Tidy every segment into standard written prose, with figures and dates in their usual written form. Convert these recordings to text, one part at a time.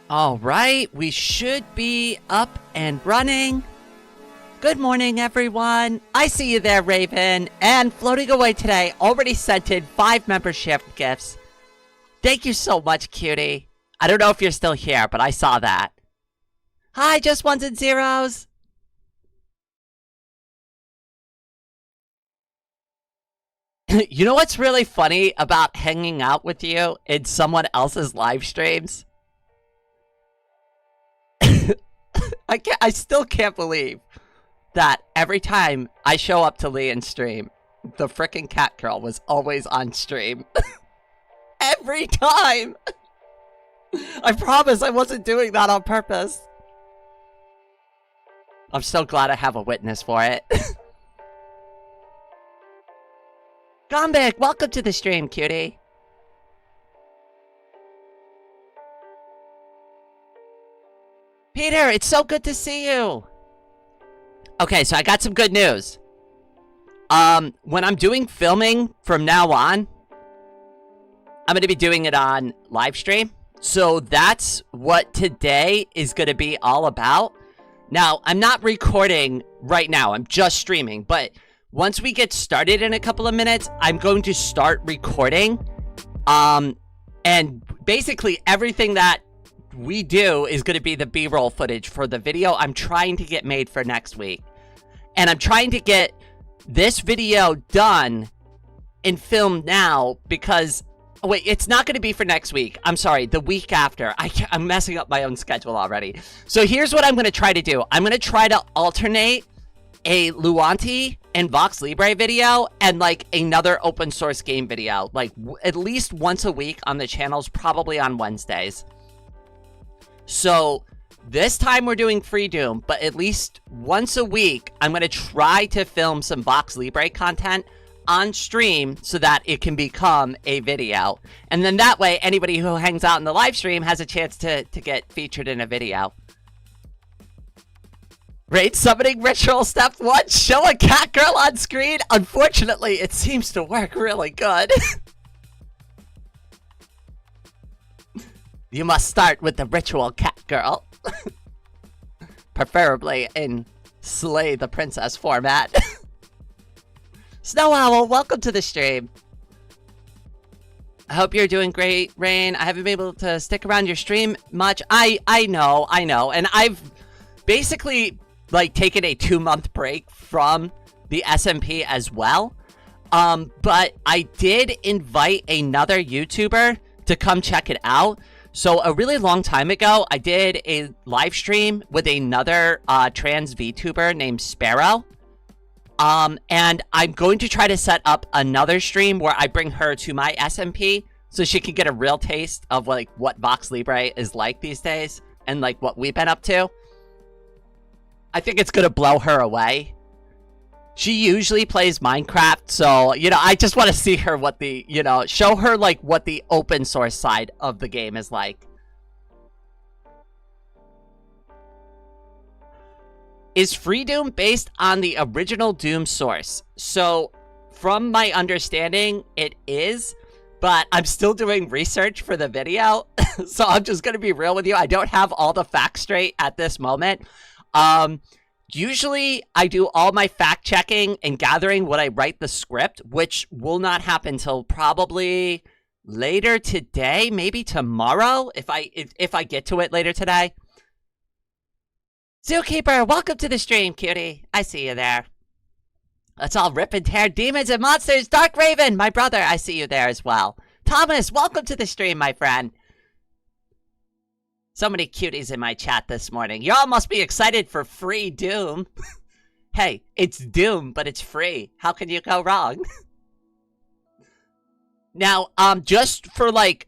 All right, we should be up and running. Good morning, everyone. I see you there, Raven. And floating away today, already sent in 5 membership gifts. Thank you so much, cutie. I don't know if you're still here, but I saw that. Hi, just ones and zeros. You know what's really funny about hanging out with you in someone else's live streams? I still can't believe that every time I show up to Leon's stream, the frickin' cat girl was always on stream. Every time! I promise I wasn't doing that on purpose. I'm so glad I have a witness for it. Gombik, welcome to the stream, cutie. Peter, it's so good to see you. Okay, so I got some good news. When I'm doing filming from now on, I'm going to be doing it on live stream. So that's what today is going to be all about. Now, I'm not recording right now. I'm just streaming. But once we get started in a couple of minutes, I'm going to start recording. And basically everything that we do is going to be the B-roll footage for the video I'm trying to get made for next week. And I'm trying to get this video done and filmed now because... Oh, wait, it's not going to be for next week. I'm sorry, the week after. I'm messing up my own schedule already. So here's what I'm going to try to do. I'm going to try to alternate a Luanti and Vox Libre video and like another open source game video. Like at least once a week on the channels, probably on Wednesdays. So this time we're doing FreeDoom, but at least once a week, I'm going to try to film some Vox Libre content on stream so that it can become a video. And then that way, anybody who hangs out in the live stream has a chance to get featured in a video. Raid summoning ritual step 1, show a cat girl on screen. Unfortunately, it seems to work really good. You must start with the ritual cat girl. Preferably in Slay the Princess format. Snow Owl, welcome to the stream. I hope you're doing great, Rain. I haven't been able to stick around your stream much. I know. And I've basically like taken a 2-month break from the SMP as well. But I did invite another YouTuber to come check it out. So a really long time ago, I did a live stream with another trans VTuber named Sparrow. And I'm going to try to set up another stream where I bring her to my SMP so she can get a real taste of like what Vox Libre is like these days and like what we've been up to. I think it's gonna blow her away. She usually plays Minecraft, so, you know, I just want to see her what the, you know, show her, like, what the open source side of the game is like. Is FreeDoom based on the original Doom source? So, from my understanding, it is, but I'm still doing research for the video, so I'm just going to be real with you. I don't have all the facts straight at this moment. Usually, I do all my fact-checking and gathering when I write the script, which will not happen until probably later today, maybe tomorrow, if I get to it later today. Zookeeper, welcome to the stream, cutie. I see you there. Let's all rip and tear demons and monsters. Dark Raven, my brother, I see you there as well. Thomas, welcome to the stream, my friend. So many cuties in my chat this morning. Y'all must be excited for free Doom. Hey, it's Doom, but it's free. How can you go wrong? Now, just for, like,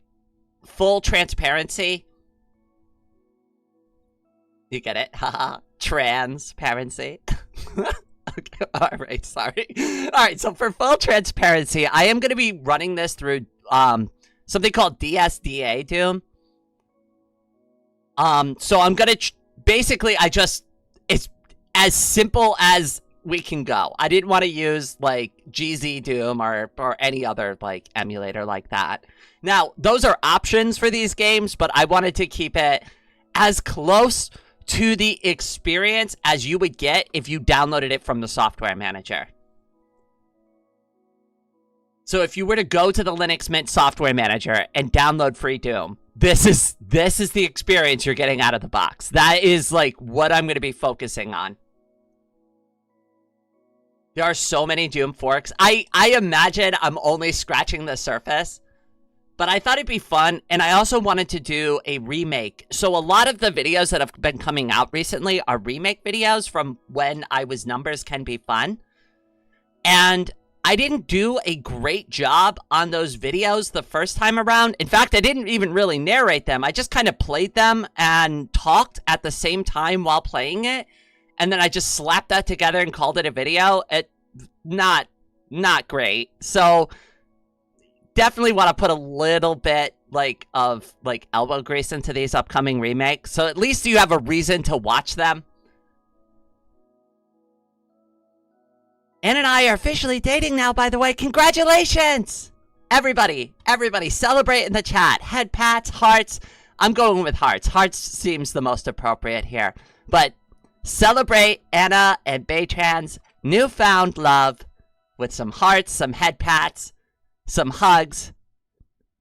full transparency. You get it? Haha. Transparency. Okay, alright, sorry. Alright, so for full transparency, I am going to be running this through, something called DSDA Doom. So I'm gonna, basically, it's as simple as we can go. I didn't want to use, like, GZ Doom or any other, like, emulator like that. Now, those are options for these games, but I wanted to keep it as close to the experience as you would get if you downloaded it from the software manager. So if you were to go to the Linux Mint software manager and download FreeDoom, this is the experience you're getting out of the box. That is like what I'm going to be focusing on. There are so many Doom forks. I imagine I'm only scratching the surface, but I thought it'd be fun, and I also wanted to do a remake. So a lot of the videos that have been coming out recently are remake videos from when I was Numbers Can Be Fun. And I didn't do a great job on those videos the first time around. In fact, I didn't even really narrate them. I just kind of played them and talked at the same time while playing it. And then I just slapped that together and called it a video. Not great. So definitely want to put a little bit of elbow grease into these upcoming remakes. So at least you have a reason to watch them. Ann and I are officially dating now, by the way. Congratulations! Everybody celebrate in the chat. Head pats, hearts. I'm going with hearts. Hearts seems the most appropriate here. But celebrate Anna and Baytran's newfound love with some hearts, some head pats, some hugs.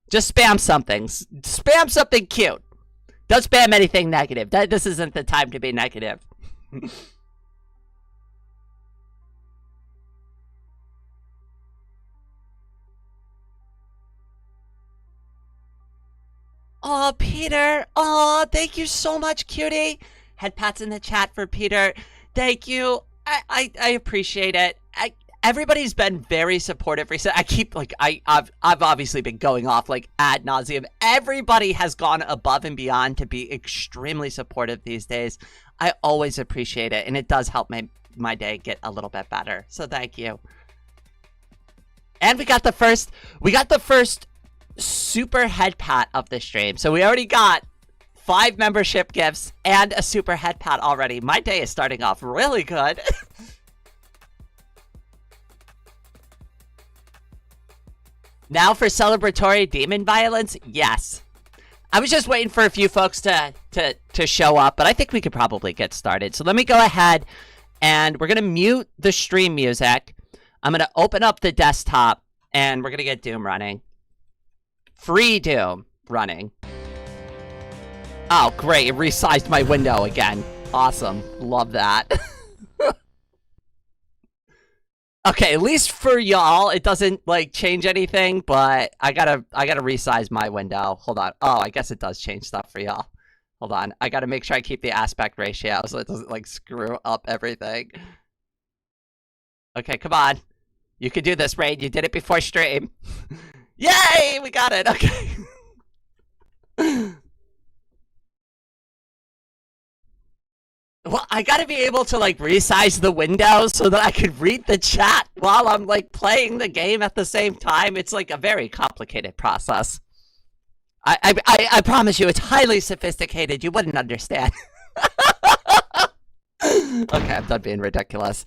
Just spam something. Spam something cute. Don't spam anything negative. This isn't the time to be negative. Oh, Peter. Oh, thank you so much, cutie. Head pats in the chat for Peter. Thank you. I appreciate it. Everybody's been very supportive recently. I keep I've obviously been going off ad nauseum. Everybody has gone above and beyond to be extremely supportive these days. I always appreciate it, and it does help my day get a little bit better. So thank you. And we got the first super head pat of the stream. So we already got 5 membership gifts and a super head pat already. My day is starting off really good. Now for celebratory demon violence? Yes. I was just waiting for a few folks to show up, but I think we could probably get started. So let me go ahead and we're going to mute the stream music. I'm going to open up the desktop and we're going to get Doom running. FreeDoom running. Oh, great. It resized my window again. Awesome. Love that. Okay, at least for y'all, it doesn't, change anything, but I gotta resize my window. Hold on. Oh, I guess it does change stuff for y'all. Hold on. I gotta make sure I keep the aspect ratio so it doesn't, screw up everything. Okay, come on. You can do this, Raid. You did it before stream. Yay! We got it! Okay. Well, I gotta be able to, resize the window so that I could read the chat while I'm, playing the game at the same time. It's, a very complicated process. I promise you, it's highly sophisticated. You wouldn't understand. Okay, I'm done being ridiculous.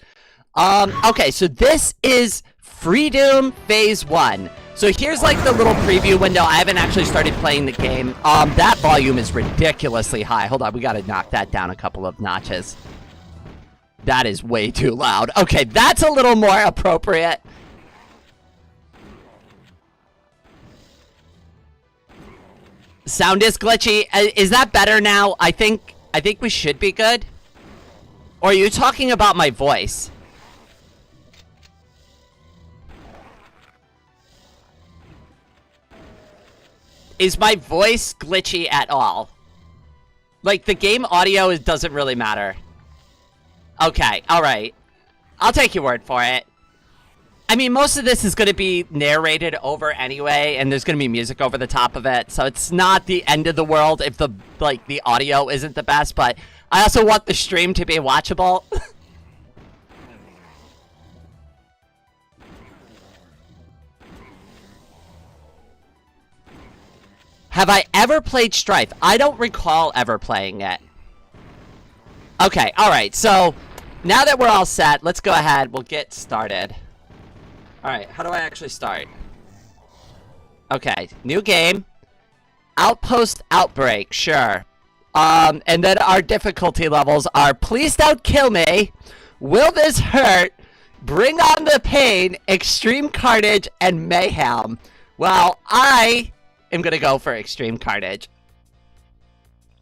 Okay, so this is FreeDoom Phase 1. So here's the little preview window. I haven't actually started playing the game. That volume is ridiculously high. Hold on, we gotta knock that down a couple of notches. That is way too loud. Okay, that's a little more appropriate. Sound is glitchy. Is that better now? I think we should be good. Or are you talking about my voice? Is my voice glitchy at all? The game audio doesn't really matter. Okay, alright. I'll take your word for it. I mean, most of this is going to be narrated over anyway, and there's going to be music over the top of it, so it's not the end of the world if the audio isn't the best, but I also want the stream to be watchable. Have I ever played Strife? I don't recall ever playing it. Okay, alright, so now that we're all set, let's go ahead, we'll get started. Alright, how do I actually start? Okay, new game. Outpost Outbreak, sure. And then our difficulty levels are please don't kill me, will this hurt, bring on the pain, extreme carnage, and mayhem. Well, I am gonna go for extreme carnage.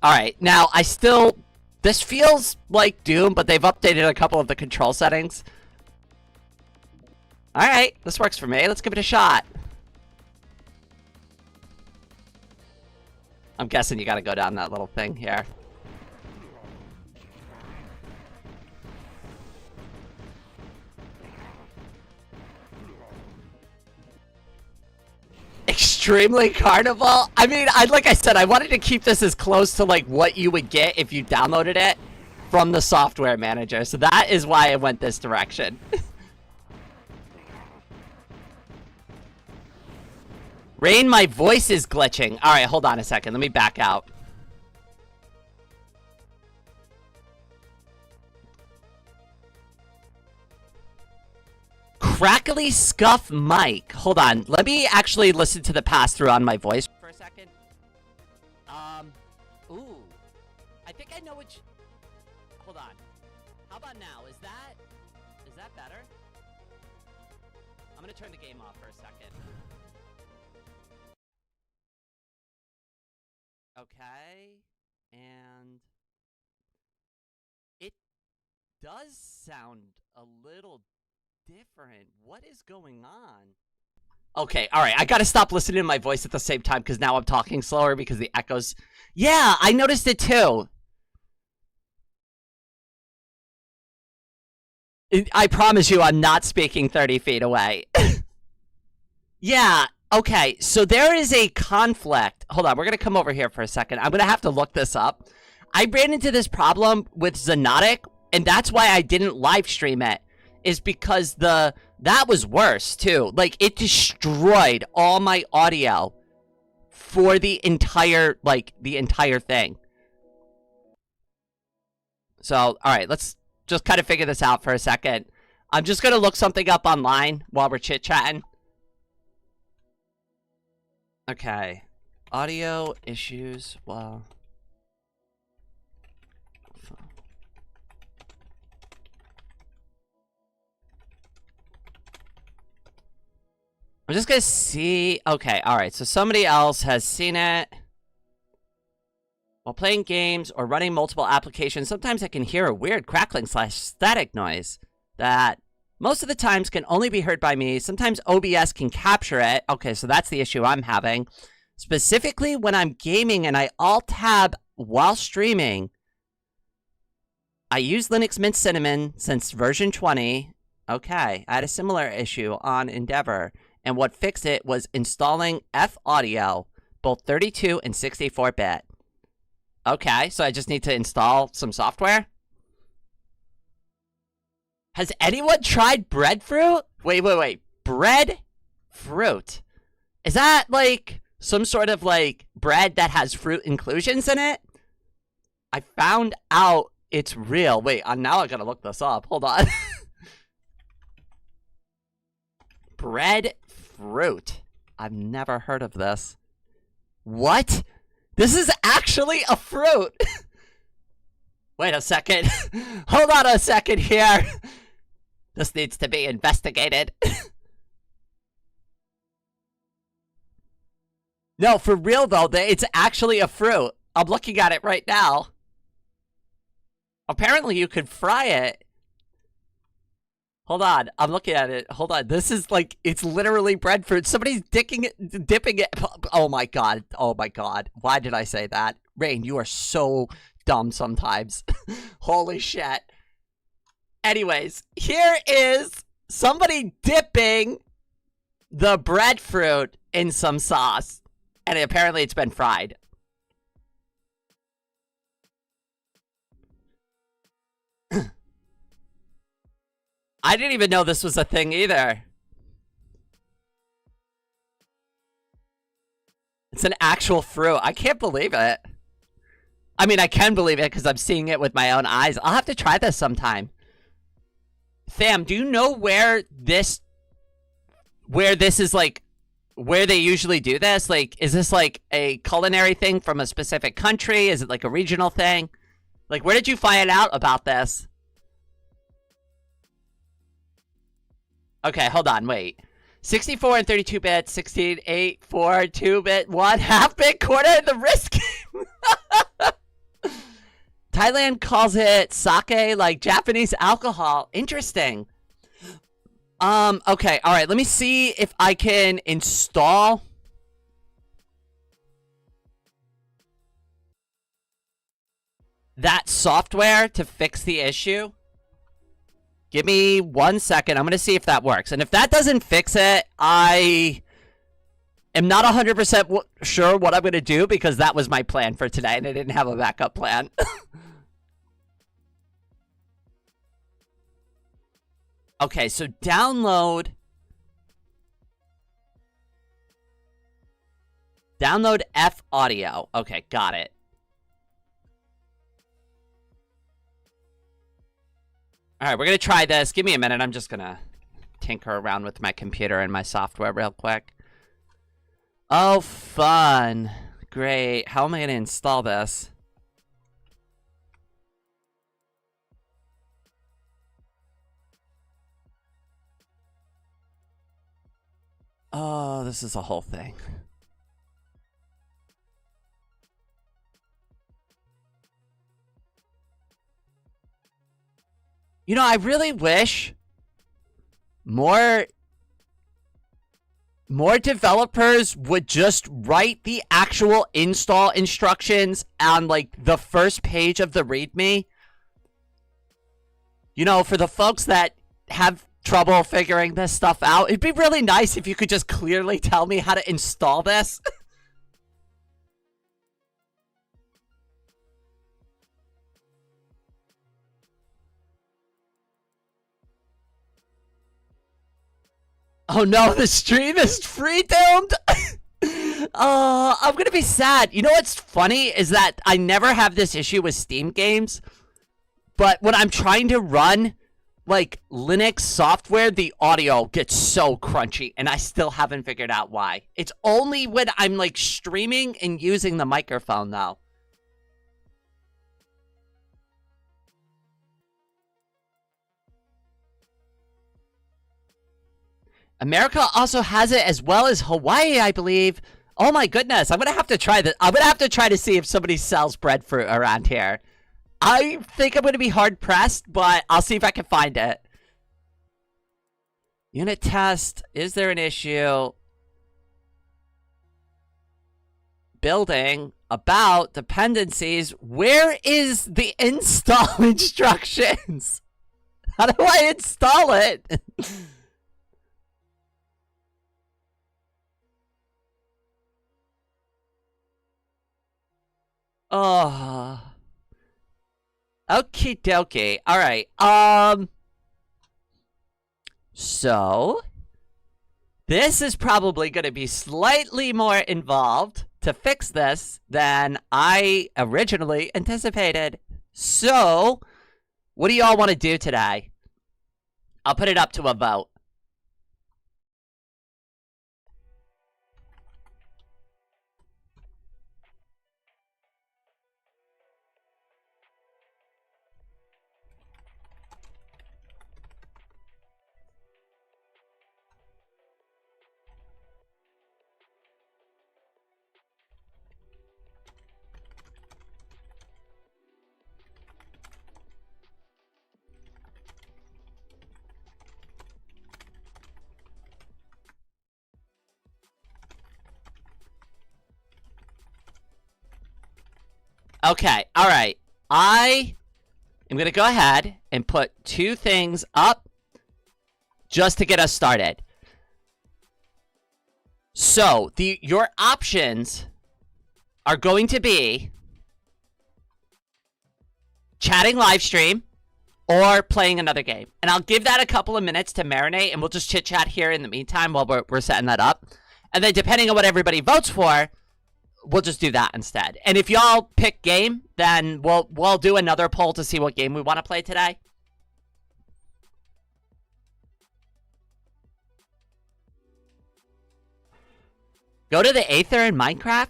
Alright, now I still... This feels like Doom, but they've updated a couple of the control settings. Alright, this works for me. Let's give it a shot. I'm guessing you gotta go down that little thing here. Extremely carnival? I mean, like I said, I wanted to keep this as close to like what you would get if you downloaded it from the software manager. So that is why I went this direction. Rain, my voice is glitching. Alright, hold on a second. Let me back out. Crackly scuff mic. Hold on. Let me actually listen to the pass-through on my voice for a second. Ooh. I think I know which... Hold on. How about now? Is that better? I'm gonna turn the game off for a second. Okay. And... It does sound a little different. What is going on? Okay, alright, I gotta stop listening to my voice at the same time because now I'm talking slower because the echoes... Yeah, I noticed it too. I promise you I'm not speaking 30 feet away. Yeah, okay, so there is a conflict. Hold on, we're gonna come over here for a second. I'm gonna have to look this up. I ran into this problem with Xonotic, and that's why I didn't live stream it. Is because that was worse too. Like, it destroyed all my audio for the entire thing. So, alright, let's just kind of figure this out for a second. I'm just gonna look something up online while we're chit-chatting. Okay. Audio issues, well... I'm just gonna see... Okay, alright, so somebody else has seen it. While playing games or running multiple applications, sometimes I can hear a weird crackling / static noise that most of the times can only be heard by me. Sometimes OBS can capture it. Okay, so that's the issue I'm having. Specifically when I'm gaming and I alt-tab while streaming. I use Linux Mint Cinnamon since version 20. Okay, I had a similar issue on Endeavor. And what fixed it was installing F-Audio, both 32 and 64-bit. Okay, so I just need to install some software? Has anyone tried breadfruit? Wait. Breadfruit. Is that, like, some sort of, like, bread that has fruit inclusions in it? I found out it's real. Wait, now I gotta look this up. Hold on. Breadfruit. I've never heard of this. What? This is actually a fruit. Wait a second. Hold on a second here. This needs to be investigated. No, for real though, it's actually a fruit. I'm looking at it right now. Apparently you could fry it. Hold on, I'm looking at it. Hold on, this is like, it's literally breadfruit. Somebody's dipping it. Oh my god, oh my god. Why did I say that? Rain, you are so dumb sometimes. Holy shit. Anyways, here is somebody dipping the breadfruit in some sauce. And apparently it's been fried. I didn't even know this was a thing either. It's an actual fruit. I can't believe it. I mean, I can believe it because I'm seeing it with my own eyes. I'll have to try this sometime. Tham, do you know where this is like, where they usually do this? Like, is this like a culinary thing from a specific country? Is it like a regional thing? Like, where did you find out about this? Okay, hold on, wait. 64 and 32-bit, 16, 8, 4, 2-bit, 1, half-bit, quarter, the risk game. Thailand calls it sake, like Japanese alcohol. Interesting. Okay, alright, let me see if I can install that software to fix the issue. Give me 1 second. I'm going to see if that works. And if that doesn't fix it, I am not 100% sure what I'm going to do because that was my plan for today and I didn't have a backup plan. Okay, so download F audio. Okay, got it. All right, we're going to try this. Give me a minute. I'm just going to tinker around with my computer and my software real quick. Oh, fun. Great. How am I going to install this? Oh, this is a whole thing. You know, I really wish more developers would just write the actual install instructions on, like, the first page of the README. You know, for the folks that have trouble figuring this stuff out, it'd be really nice if you could just clearly tell me how to install this. Oh no, the stream is FreeDoomed! I'm gonna be sad. You know what's funny is that I never have this issue with Steam games, but when I'm trying to run, like, Linux software, the audio gets so crunchy, and I still haven't figured out why. It's only when I'm, like, streaming and using the microphone, though. America also has it as well as Hawaii, I believe. Oh my goodness, I'm gonna have to try this. I'm gonna have to try to see if somebody sells breadfruit around here. I think I'm gonna be hard pressed, but I'll see if I can find it. Unit test. Is there an issue? Building. About dependencies. Where is the install instructions? How do I install it? Oh. Okie dokie. Alright. So this is probably going to be slightly more involved to fix this than I originally anticipated. So, what do y'all want to do today? I'll put it up to a vote. Okay, alright. I am going to go ahead and put 2 things up just to get us started. So, your options are going to be chatting live stream or playing another game. And I'll give that a couple of minutes to marinate, and we'll just chit-chat here in the meantime while we're setting that up. And then depending on what everybody votes for, we'll just do that instead. And if y'all pick game, then we'll do another poll to see what game we want to play today. Go to the Aether in Minecraft?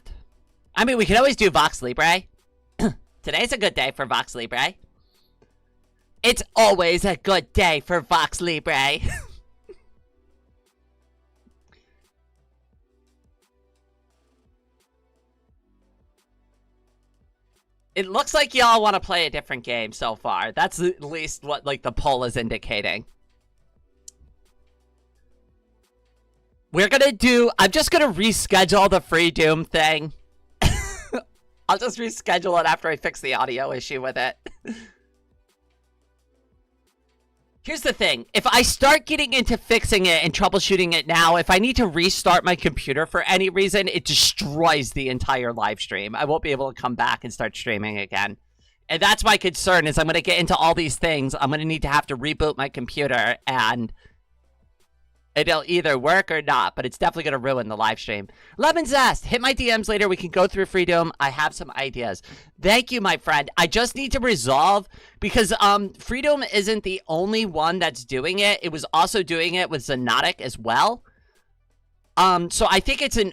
I mean, we could always do Vox Libre. Today's a good day for Vox Libre. It's always a good day for Vox Libre. It looks like y'all want to play a different game so far. That's at least what, like, the poll is indicating. We're gonna do... I'm just gonna reschedule the FreeDoom thing. I'll just reschedule it after I fix the audio issue with it. Here's the thing. If I start getting into fixing it and troubleshooting it now, if I need to restart my computer for any reason, it destroys the entire live stream. I won't be able to come back and start streaming again. And that's my concern, is I'm going to get into all these things. I'm going to have to reboot my computer, and it'll either work or not, but it's definitely going to ruin the live stream. Lemon Zest, hit my DMs later. We can go through FreeDoom. I have some ideas. Thank you, my friend. I just need to resolve, because FreeDoom isn't the only one that's doing it. It was also doing it with Xonotic as well. So I think it's an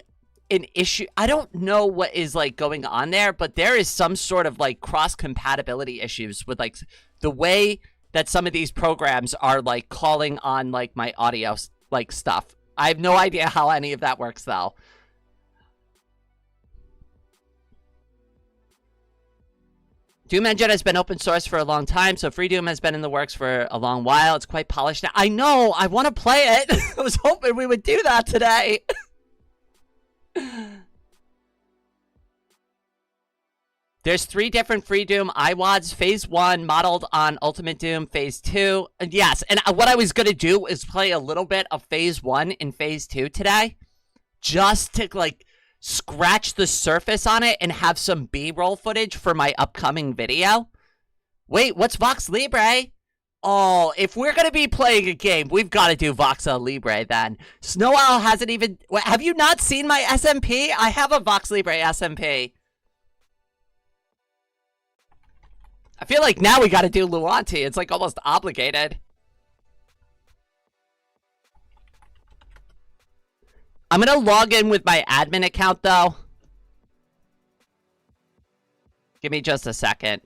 issue. I don't know what is, like, going on there, but there is some sort of, like, cross-compatibility issues with, like, the way that some of these programs are, like, calling on, like, my audio like stuff. I have no idea how any of that works though. Doom Engine has been open source for a long time, so FreeDoom has been in the works for a long while. It's quite polished now. I know, I want to play it. I was hoping we would do that today. There's 3 different FreeDoom iWads. Phase 1 modeled on Ultimate Doom. Phase 2. Yes, and what I was going to do is play a little bit of Phase 1 and Phase 2 today. Just to, like, scratch the surface on it and have some B-roll footage for my upcoming video. Wait, what's Vox Libre? Oh, if we're going to be playing a game, we've got to do Vox Libre then. Snow Owl hasn't even... Have you not seen my SMP? I have a Vox Libre SMP. I feel like now we gotta do Luanti. It's like almost obligated. I'm gonna log in with my admin account though. Give me just a second.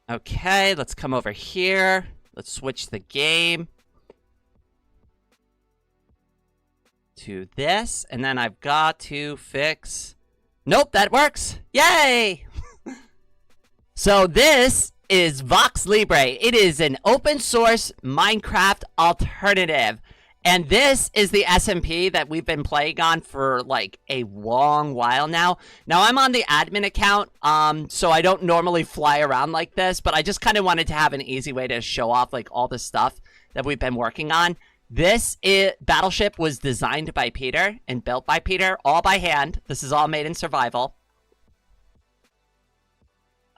Okay, let's come over here. Let's switch the game to this, and then I've got to fix... Nope, that works! Yay! So this is Vox Libre. It is an open source Minecraft alternative. And this is the SMP that we've been playing on for, like, a long while now. Now, I'm on the admin account, so I don't normally fly around like this, but I just kind of wanted to have an easy way to show off, like, all the stuff that we've been working on. This Battleship was designed by Peter and built by Peter, all by hand. This is all made in survival.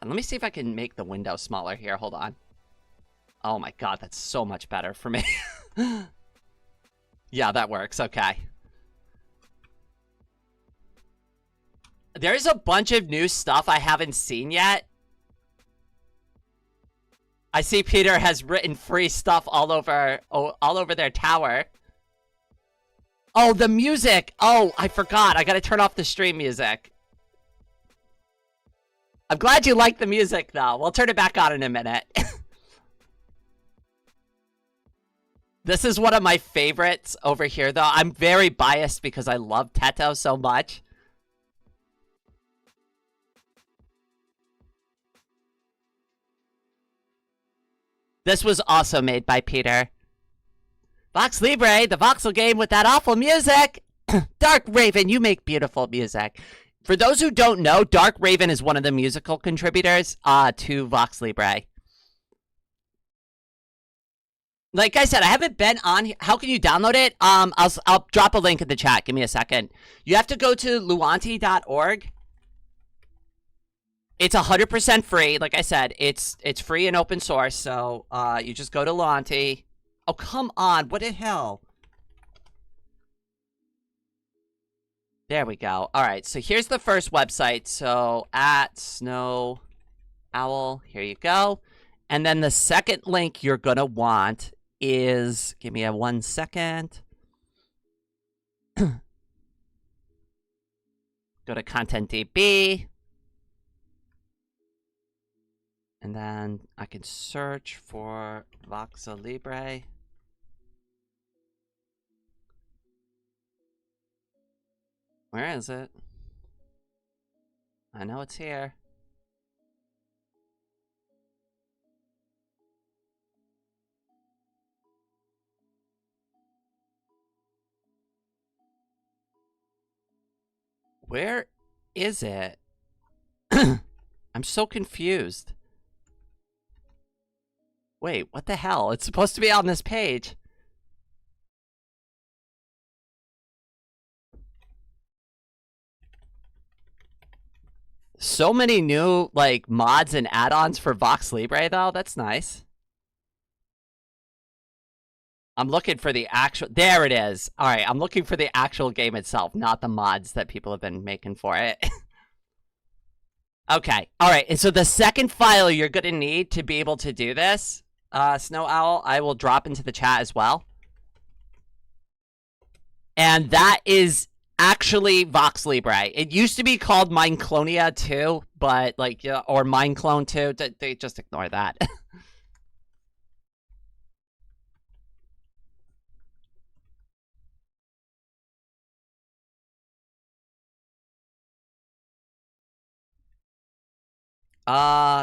And let me see if I can make the window smaller here. Hold on. Oh my god, that's so much better for me. Yeah, that works. Okay. There's a bunch of new stuff I haven't seen yet. I see Peter has written free stuff all over their tower. Oh, the music. Oh, I forgot. I gotta turn off the stream music. I'm glad you like the music, though. We'll turn it back on in a minute. This is one of my favorites over here, though. I'm very biased because I love Teto so much. This was also made by Peter. Vox Libre, the voxel game with that awful music. Dark Raven, you make beautiful music. For those who don't know, Dark Raven is one of the musical contributors to Vox Libre. Like I said, I haven't been on here. How can you download it? I'll drop a link in the chat. Give me a second. You have to go to luanti.org. It's 100% free. Like I said, it's free and open source. So you just go to Luanti. Oh, come on. What the hell? There we go. All right, so here's the first website. So at Snow Owl, here you go. And then the second link you're going to want is, give me a 1 second. Go to ContentDB. And then I can search for Voxa Libre. Where is it? I know it's here. Where is it? I'm so confused. Wait, what the hell? It's supposed to be on this page. So many new, like, mods and add-ons for Vox Libre, though. That's nice. I'm looking for the actual... There it is. All right, I'm looking for the actual game itself, not the mods that people have been making for it. Okay, all right. And so the second file you're going to need to be able to do this, Snow Owl, I will drop into the chat as well. And that is actually Vox Libre. It used to be called Mineclonia 2, but like, or Mineclone 2. They just ignore that.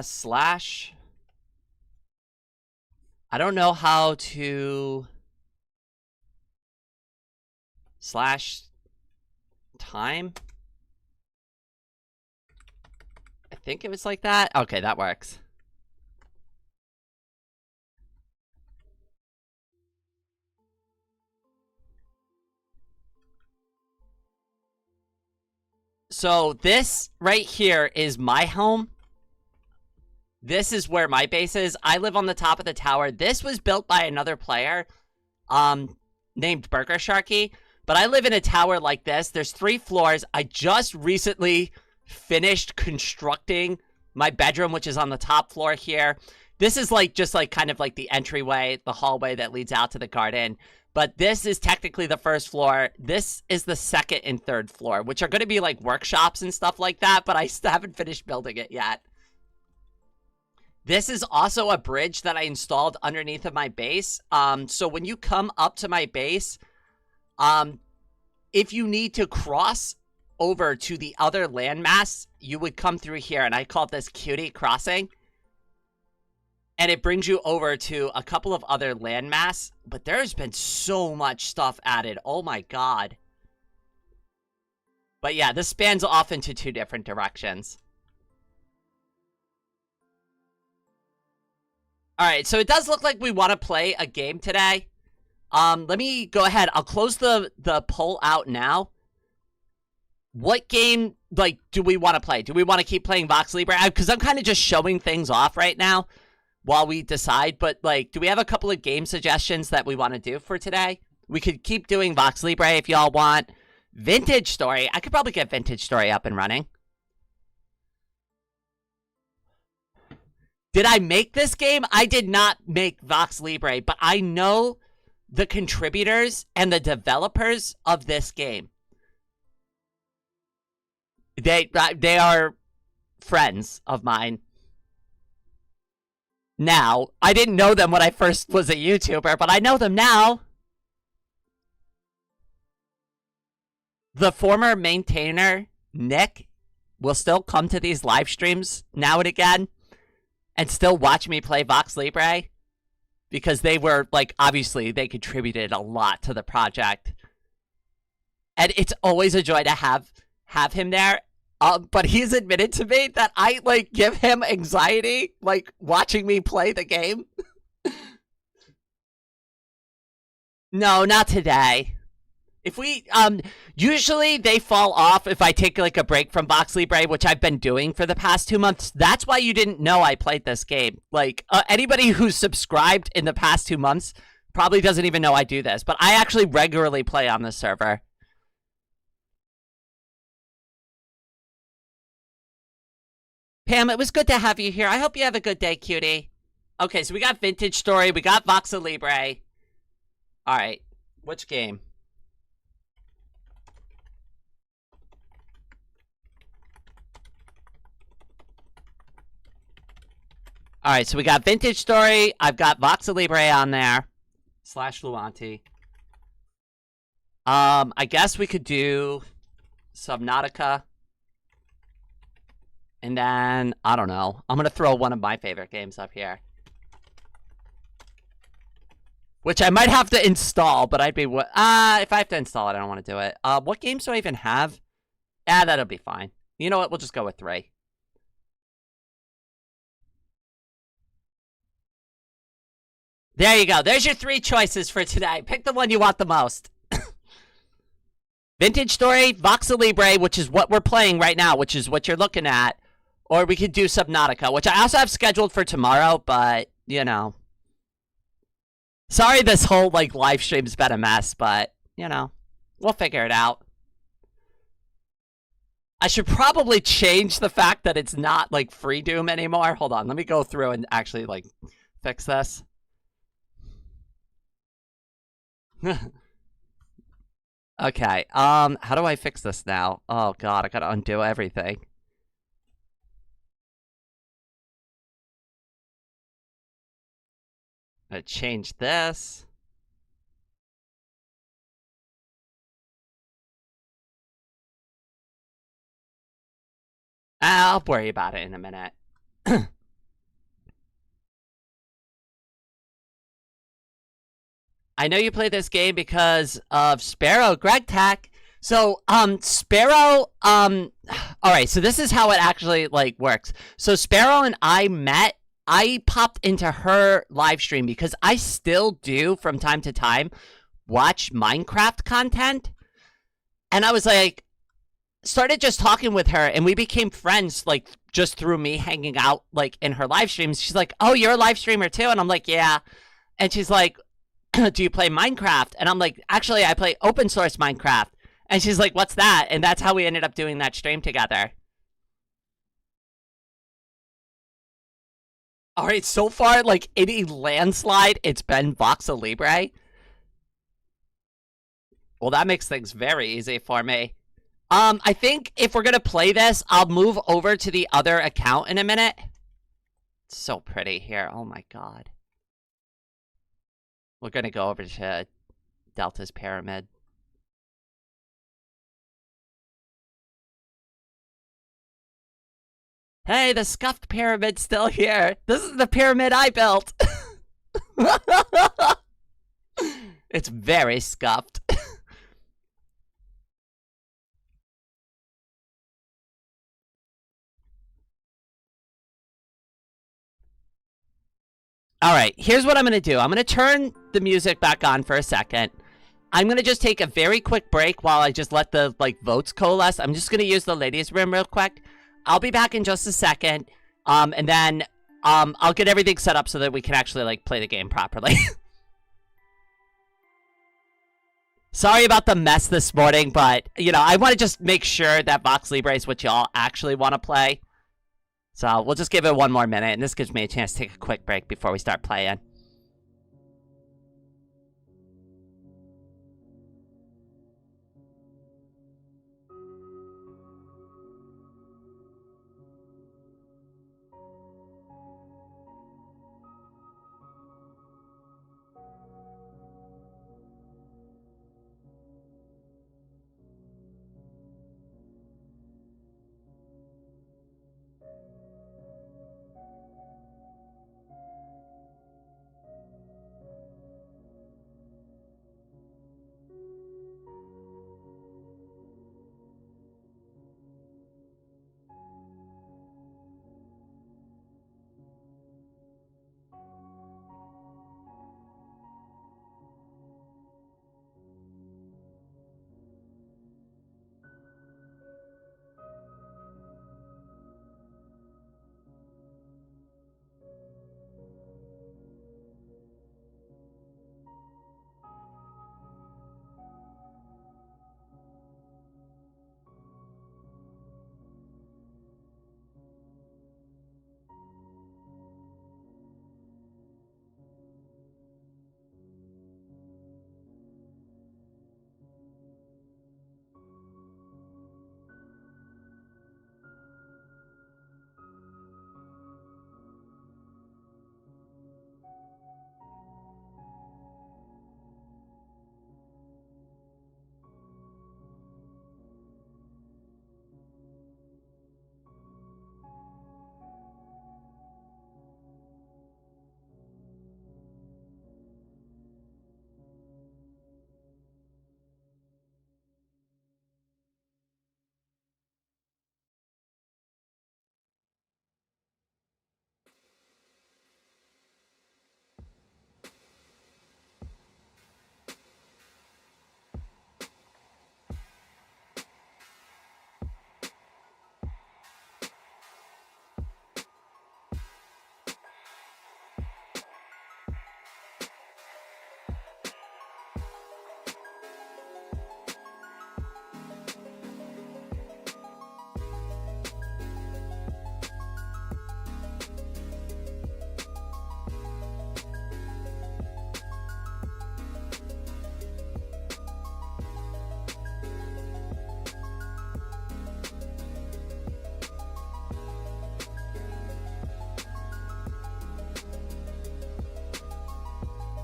Slash. I don't know how to slash time. I think it was like that. Okay, that works. So this right here is my home. This is where my base is. I live on the top of the tower. This was built by another player named Burger Sharky. But I live in a tower like this. There's 3 floors. I just recently finished constructing my bedroom, which is on the top floor here. This is like just like kind of like the entryway, the hallway that leads out to the garden. But this is technically the first floor. This is the second and third floor, which are going to be like workshops and stuff like that. But I still haven't finished building it yet. This is also a bridge that I installed underneath of my base. So when you come up to my base, if you need to cross over to the other landmass, you would come through here, and I call this Cutie Crossing. And it brings you over to a couple of other landmass, but there's been so much stuff added. Oh my god. But yeah, this spans off into 2 different directions. Alright, so it does look like we want to play a game today. Let me go ahead. I'll close the poll out now. What game, like, do we want to play? Do we want to keep playing Vox Libre? Because I'm kind of just showing things off right now while we decide. But, like, do we have a couple of game suggestions that we want to do for today? We could keep doing Vox Libre if y'all want. Vintage Story. I could probably get Vintage Story up and running. Did I make this game? I did not make Vox Libre, but I know the contributors and the developers of this game. They are friends of mine. Now, I didn't know them when I first was a YouTuber, but I know them now. The former maintainer, Nick, will still come to these live streams now and again and still watch me play Vox Libre. Because they were, like, obviously, they contributed a lot to the project. And it's always a joy to have him there. But he's admitted to me that I, like, give him anxiety, like, watching me play the game. No, not today. If we, usually they fall off if I take, like, a break from Vox Libre, which I've been doing for the past 2 months. That's why you didn't know I played this game. Like, anybody who's subscribed in the past 2 months probably doesn't even know I do this. But I actually regularly play on this server. Pam, it was good to have you here. I hope you have a good day, cutie. Okay, so we got Vintage Story. We got Voxa Libre. All right. Which game? All right, so we got Vintage Story. I've got Voxa Libre on there. / Luanti. I guess we could do Subnautica. And then, I don't know. I'm going to throw one of my favorite games up here. Which I might have to install, but I'd be... if I have to install it, I don't want to do it. What games do I even have? That'll be fine. You know what? We'll just go with 3. There you go. There's your 3 choices for today. Pick the one you want the most. Vintage Story, Voxa Libre, which is what we're playing right now, which is what you're looking at. Or we could do Subnautica, which I also have scheduled for tomorrow, but, you know. Sorry this whole, like, live stream's been a mess, but, you know, we'll figure it out. I should probably change the fact that it's not, like, FreeDoom anymore. Hold on, let me go through and actually, like, fix this. Okay, how do I fix this now? Oh, God, I gotta undo everything. I change this. I'll worry about it in a minute. I know you play this game because of Sparrow, Greg Tack. So, Sparrow, alright, so this is how it actually, like, works. So, Sparrow and I met. I popped into her live stream because I still do, from time to time, watch Minecraft content. And I was like, started just talking with her, and we became friends, like, just through me hanging out, like, in her live streams. She's like, oh, you're a live streamer too? And I'm like, yeah. And she's like, do you play Minecraft? And I'm like, actually, I play open source Minecraft. And she's like, what's that? And that's how we ended up doing that stream together. All right, so far, like, any landslide, it's been Voxa Libre. Well, that makes things very easy for me. I think if we're gonna play this, I'll move over to the other account in a minute. It's so pretty here. Oh my God. We're gonna go over to Delta's Pyramid. Hey, the scuffed pyramid's still here. This is the pyramid I built. It's very scuffed. Alright, here's what I'm going to do. I'm going to turn the music back on for a second. I'm going to just take a very quick break while I just let the, like, votes coalesce. I'm just going to use the ladies' room real quick. I'll be back in just a second. And then, I'll get everything set up so that we can actually, like, play the game properly. Sorry about the mess this morning, but, you know, I want to just make sure that Vox Libre is what y'all actually want to play. So, we'll just give it one more minute, and this gives me a chance to take a quick break before we start playing.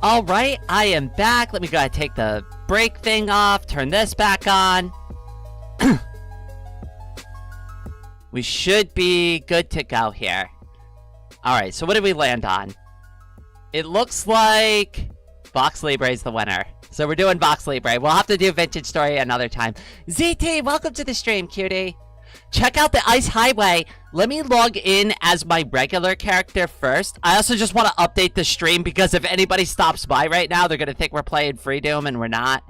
Alright, I am back. Let me go ahead and take the break thing off. Turn this back on. We should be good to go here. Alright, so what did we land on? It looks like Vox Libre is the winner. So we're doing Vox Libre. We'll have to do Vintage Story another time. ZT, welcome to the stream, cutie. Check out the Ice Highway. Let me log in as my regular character first. I also just want to update the stream because if anybody stops by right now, they're going to think we're playing FreeDoom and we're not.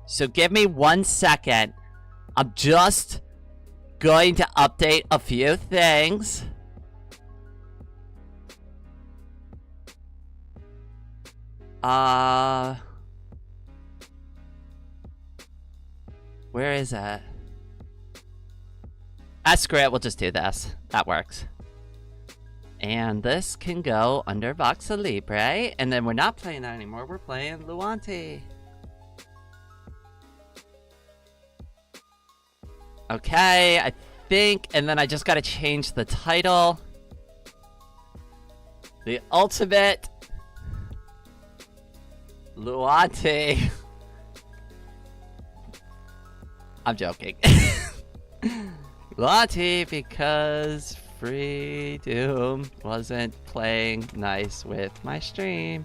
So give me 1 second. I'm just going to update a few things. Where is it? Screw it, we'll just do this. That works. And this can go under Vox Libre. And then we're not playing that anymore. We're playing Luanti. Okay, I think. And then I just gotta change the title. The ultimate Luanti. I'm joking. Luanti, because FreeDoom wasn't playing nice with my stream.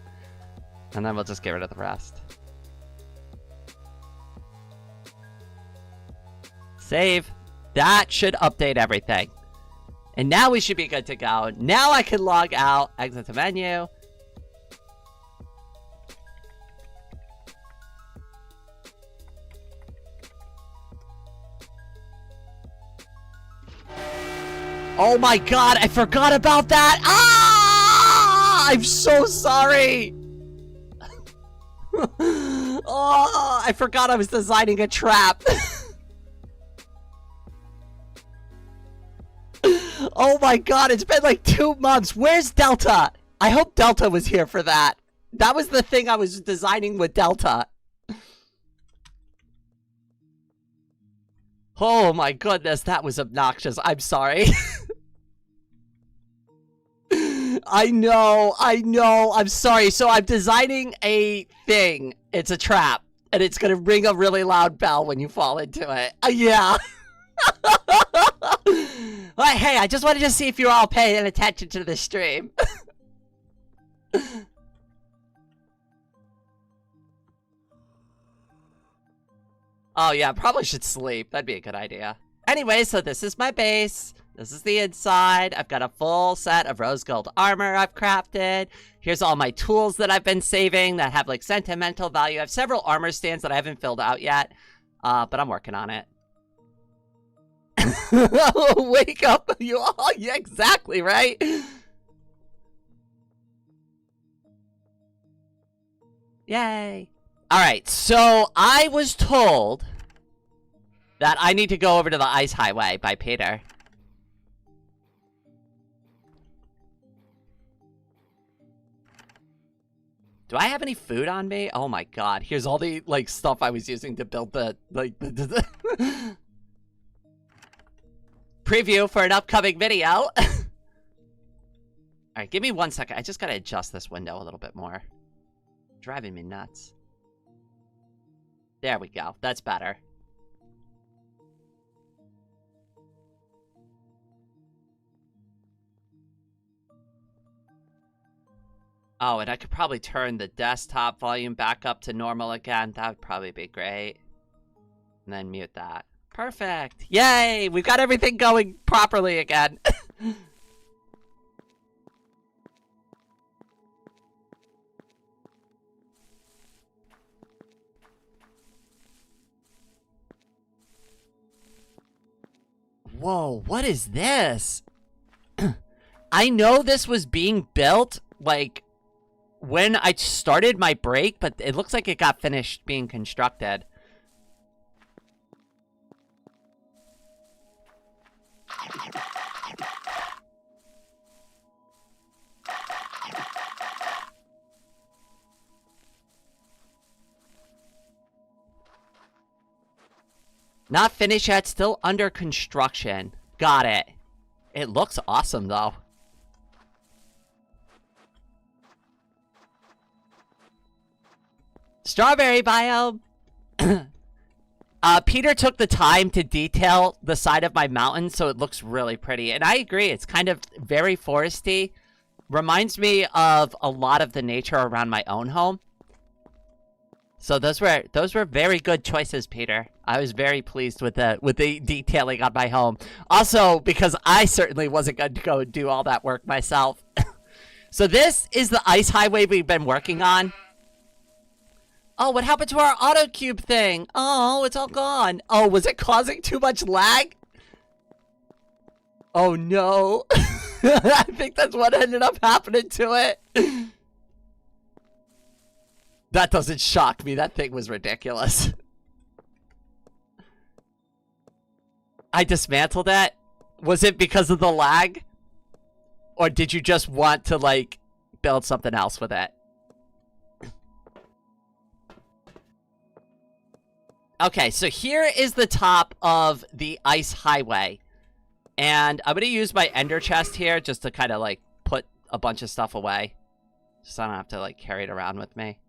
And then we'll just get rid of the rest. Save. That should update everything. And now we should be good to go. Now I can log out, exit the menu. Oh my god, I forgot about that! Ah! I'm so sorry! Oh, I forgot I was designing a trap. Oh my god, it's been like 2 months. Where's Delta? I hope Delta was here for that. That was the thing I was designing with Delta. Oh my goodness, that was obnoxious. I'm sorry. I know, I'm sorry. So I'm designing a thing. It's a trap. And it's gonna ring a really loud bell when you fall into it. Yeah. Well, hey, I just wanted to see if you're all paying attention to the stream. Oh yeah, probably should sleep. That'd be a good idea. Anyway, so this is my base. This is the inside. I've got a full set of rose gold armor I've crafted. Here's all my tools that I've been saving that have like sentimental value. I have several armor stands that I haven't filled out yet, but I'm working on it. Wake up, you all. Yeah, exactly, right? Yay. Alright, so I was told that I need to go over to the Ice Highway by Peter. Do I have any food on me? Oh my god, here's all the, like, stuff I was using to build the, like, the preview for an upcoming video. Alright, give me 1 second. I just gotta adjust this window a little bit more. Driving me nuts. There we go. That's better. Oh, and I could probably turn the desktop volume back up to normal again. That would probably be great. And then mute that. Perfect. Yay! We've got everything going properly again. Whoa, what is this? I know this was being built, like, when I started my break, but it looks like it got finished being constructed. Not finished yet, still under construction. Got it. It looks awesome, though. Strawberry biome. Peter took the time to detail the side of my mountain, so it looks really pretty. And I agree, it's kind of very foresty. Reminds me of a lot of the nature around my own home. So those were very good choices, Peter. I was very pleased with the detailing on my home. Also, because I certainly wasn't going to go do all that work myself. So this is the ice highway we've been working on. Oh, what happened to our auto cube thing? Oh, it's all gone. Oh, was it causing too much lag? Oh no. I think that's what ended up happening to it. That doesn't shock me. That thing was ridiculous. I dismantled it. Was it because of the lag? Or did you just want to, like, build something else with it? Okay, so here is the top of the ice highway. And I'm going to use my ender chest here just to kind of, like, put a bunch of stuff away. So I don't have to, like, carry it around with me.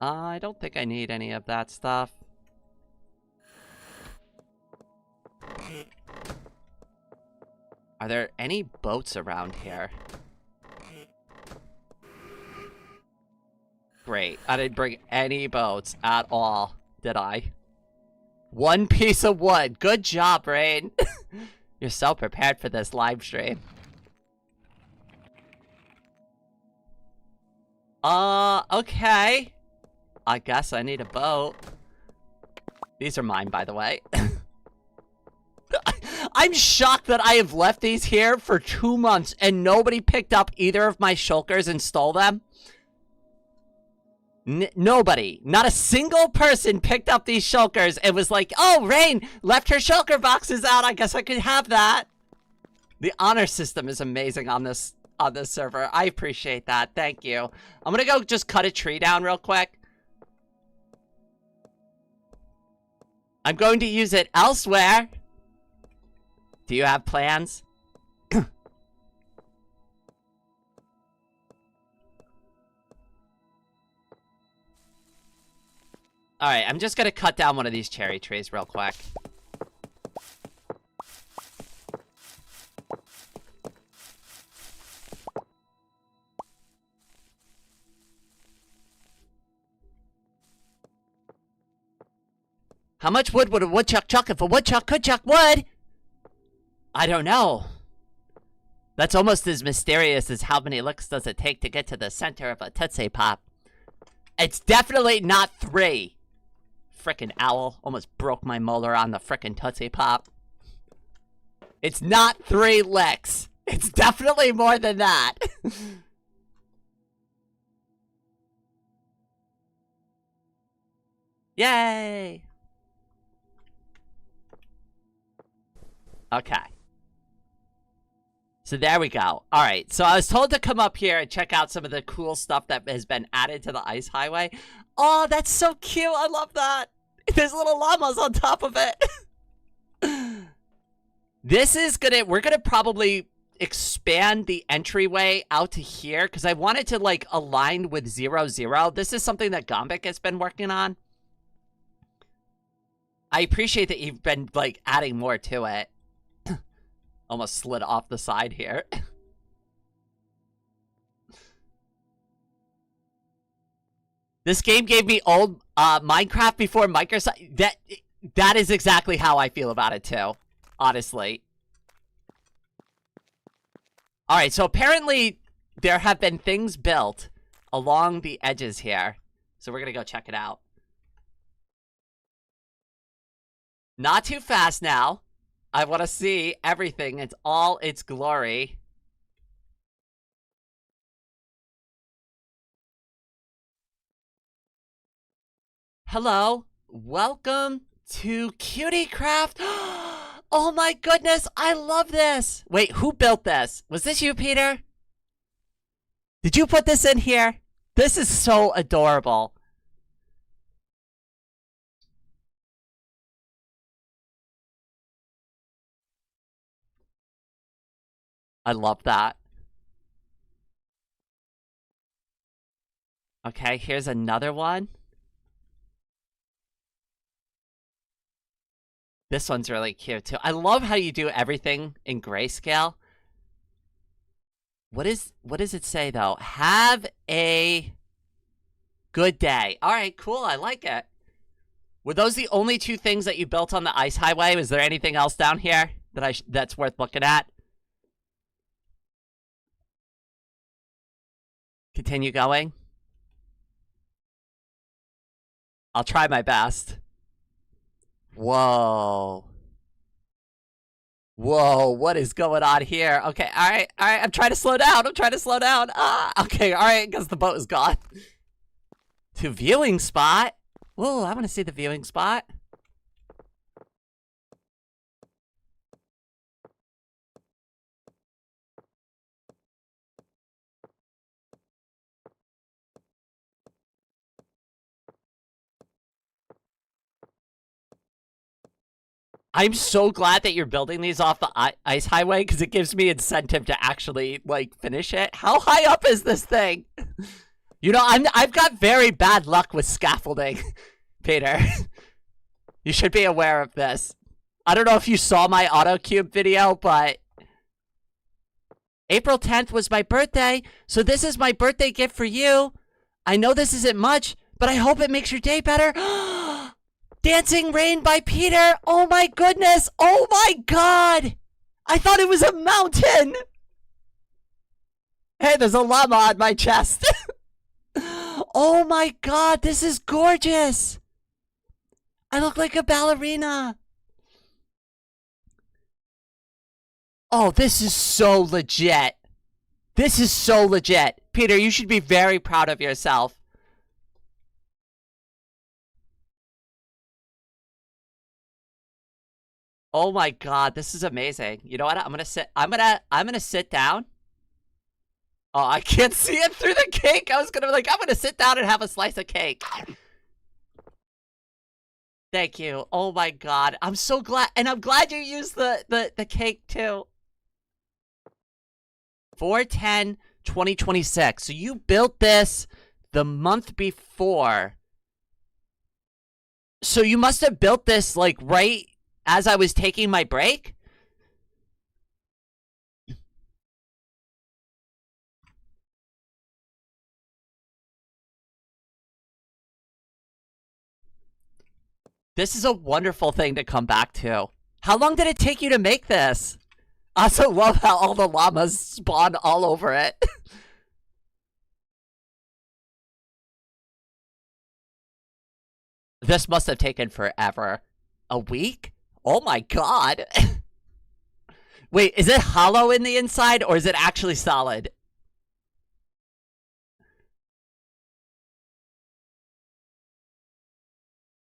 I don't think I need any of that stuff. Are there any boats around here? Great. I didn't bring any boats at all, did I? One piece of wood. Good job, Rain. You're so prepared for this live stream. Okay. I guess I need a boat. These are mine, by the way. I'm shocked that I have left these here for 2 months and nobody picked up either of my shulkers and stole them. Nobody. Not a single person picked up these shulkers and was like, oh, Rain left her shulker boxes out. I guess I could have that. The honor system is amazing on this server. I appreciate that. Thank you. I'm gonna go just cut a tree down real quick. I'm going to use it elsewhere. Do you have plans? Alright, I'm just gonna cut down one of these cherry trees real quick. How much wood would a woodchuck chuck if a woodchuck could chuck wood? I don't know. That's almost as mysterious as how many licks does it take to get to the center of a Tootsie Pop. It's definitely not 3. Frickin' owl. Almost broke my molar on the frickin' Tootsie Pop. It's not 3 licks. It's definitely more than that. Yay! Okay. So there we go. Alright, so I was told to come up here and check out some of the cool stuff that has been added to the ice highway. Oh, that's so cute. I love that. There's little llamas on top of it. This is we're gonna probably expand the entryway out to here because I wanted to, like, align with 0-0. This is something that Gombik has been working on. I appreciate that you've been, like, adding more to it. Almost slid off the side here. This game gave me old Minecraft before Microsoft. That is exactly how I feel about it too, honestly. Alright, so apparently there have been things built along the edges here. So we're gonna go check it out. Not too fast now. I want to see everything. It's all its glory. Hello. Welcome to CutieCraft. Oh my goodness. I love this. Wait, who built this? Was this you, Peter? Did you put this in here? This is so adorable. I love that. Okay, here's another one. This one's really cute too. I love how you do everything in grayscale. What does it say though? Have a good day. All right, cool. I like it. Were those the only two things that you built on the ice highway? Was there anything else down here that that's worth looking at? Continue going. I'll try my best. Whoa. Whoa, what is going on here? Okay, alright, I'm trying to slow down. Okay, alright, because the boat is gone. To viewing spot? Whoa, I want to see the viewing spot. I'm so glad that you're building these off the ice highway because it gives me incentive to actually, like, finish it. How high up is this thing? You know, I've got very bad luck with scaffolding, Peter. You should be aware of this. I don't know if you saw my AutoCube video, but April 10th was my birthday, so this is my birthday gift for you. I know this isn't much, but I hope it makes your day better. Dancing Rain by Peter. Oh my goodness. Oh my god. I thought it was a mountain. Hey, there's a llama on my chest. Oh my god, this is gorgeous. I look like a ballerina. Oh, this is so legit. This is so legit. Peter, you should be very proud of yourself. Oh my god, this is amazing. You know what? I'm gonna sit down. Oh, I can't see it through the cake. I was gonna be like, I'm gonna sit down and have a slice of cake. Thank you. Oh my god. I'm so glad, and I'm glad you used the cake too. 4/10/2026. So you built this the month before. So you must have built this like right as I was taking my break? This is a wonderful thing to come back to. How long did it take you to make this? I also love how all the llamas spawn all over it. This must have taken forever. A week? Oh my god. Wait, is it hollow in the inside or is it actually solid?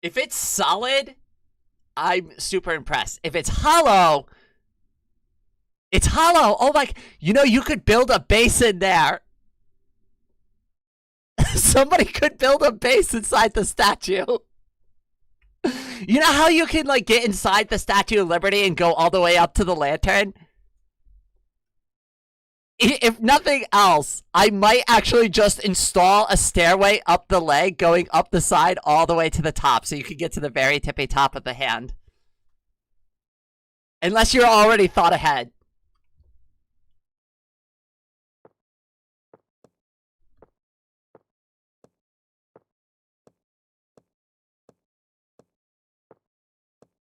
If it's solid, I'm super impressed. If it's hollow, it's hollow. Oh my, you know, you could build a base in there. Somebody could build a base inside the statue. You know how you can, like, get inside the Statue of Liberty and go all the way up to the lantern? If nothing else, I might actually just install a stairway up the leg, going up the side all the way to the top, so you can get to the very tippy top of the hand. Unless you're already thought ahead.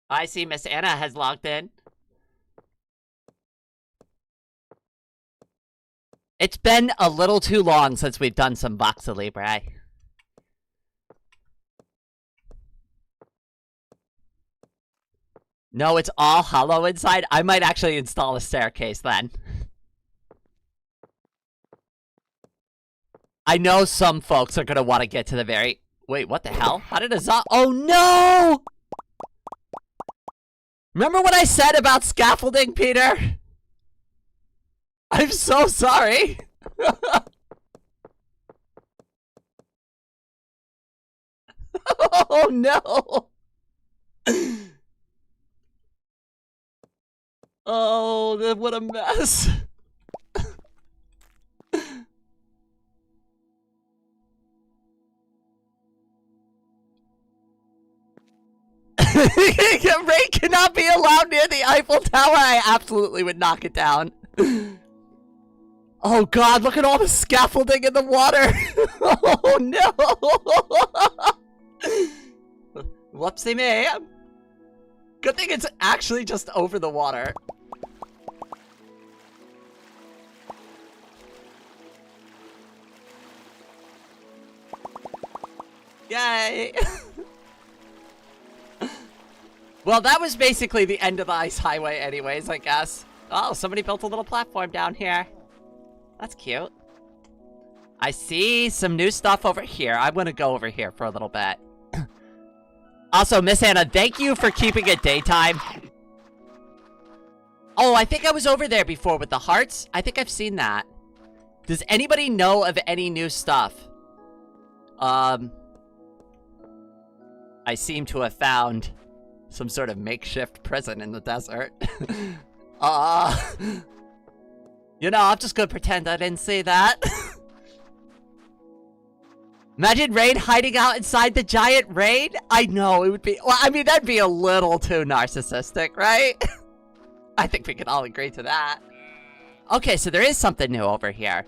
I see Miss Anna has logged in. It's been a little too long since we've done some Vox Libre. No, it's all hollow inside. I might actually install a staircase then. I know some folks are gonna want to get to the very... Wait, what the hell? How did a Oh no! Remember what I said about scaffolding, Peter? I'm so sorry. Oh no. Oh, what a mess. Rain cannot be allowed near the Eiffel Tower. I absolutely would knock it down. Oh god, look at all the scaffolding in the water. Oh no. Whoopsie me. Good thing it's actually just over the water. Yay! Well, that was basically the end of the ice highway anyways, I guess. Oh, somebody built a little platform down here. That's cute. I see some new stuff over here. I'm gonna go over here for a little bit. Also, Miss Anna, thank you for keeping it daytime. Oh, I think I was over there before with the hearts. I think I've seen that. Does anybody know of any new stuff? I seem to have found some sort of makeshift prison in the desert. You know, I'm just gonna pretend I didn't see that. Imagine Rain hiding out inside the giant rain. I know, it would be... Well, I mean, that'd be a little too narcissistic, right? I think we can all agree to that. Okay, so there is something new over here.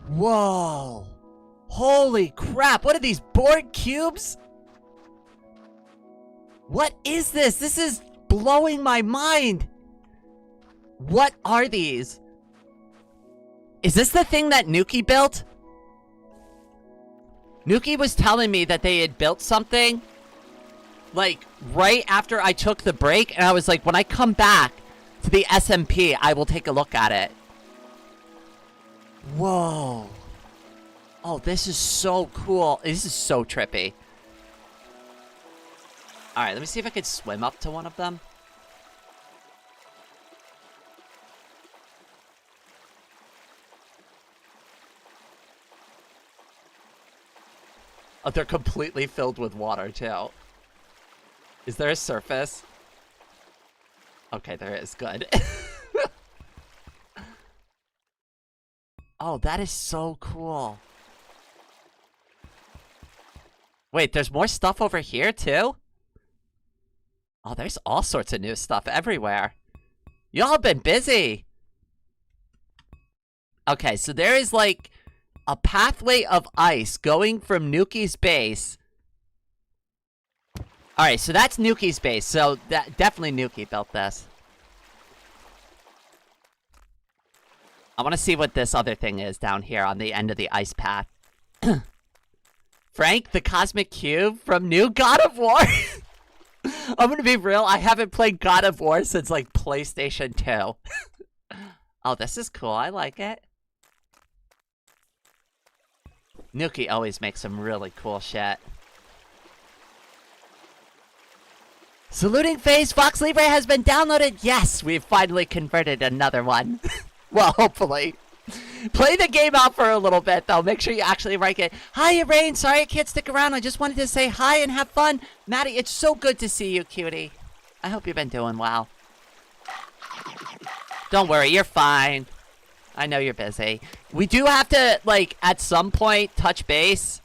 Whoa. Holy crap, what are these board cubes? What is this? This is blowing my mind. What are these? Is this the thing that Nuki built? Nuki was telling me that they had built something, like, right after I took the break, and I was like, when I come back to the SMP, I will take a look at it. Whoa. Oh, this is so cool. This is so trippy. Alright, let me see if I can swim up to one of them. Oh, they're completely filled with water, too. Is there a surface? Okay, there is. Good. Oh, that is so cool. Wait, there's more stuff over here, too? Oh, there's all sorts of new stuff everywhere. Y'all been busy. Okay, so there is, like, a pathway of ice going from Nuki's base. Alright, so that's Nuki's base. So, that definitely Nuki built this. I want to see what this other thing is down here on the end of the ice path. Frank, the Cosmic Cube from New God of War. I'm gonna be real, I haven't played God of War since, like, PlayStation 2. Oh, this is cool. I like it. Nuki always makes some really cool shit. Saluting phase, Fox Libre has been downloaded. Yes, we've finally converted another one. Well, hopefully. Play the game out for a little bit, though. Make sure you actually rank it. Hi, Rain. Sorry I can't stick around. I just wanted to say hi and have fun. Maddie, it's so good to see you, cutie. I hope you've been doing well. Don't worry, you're fine. I know you're busy. We do have to, like, at some point, touch base,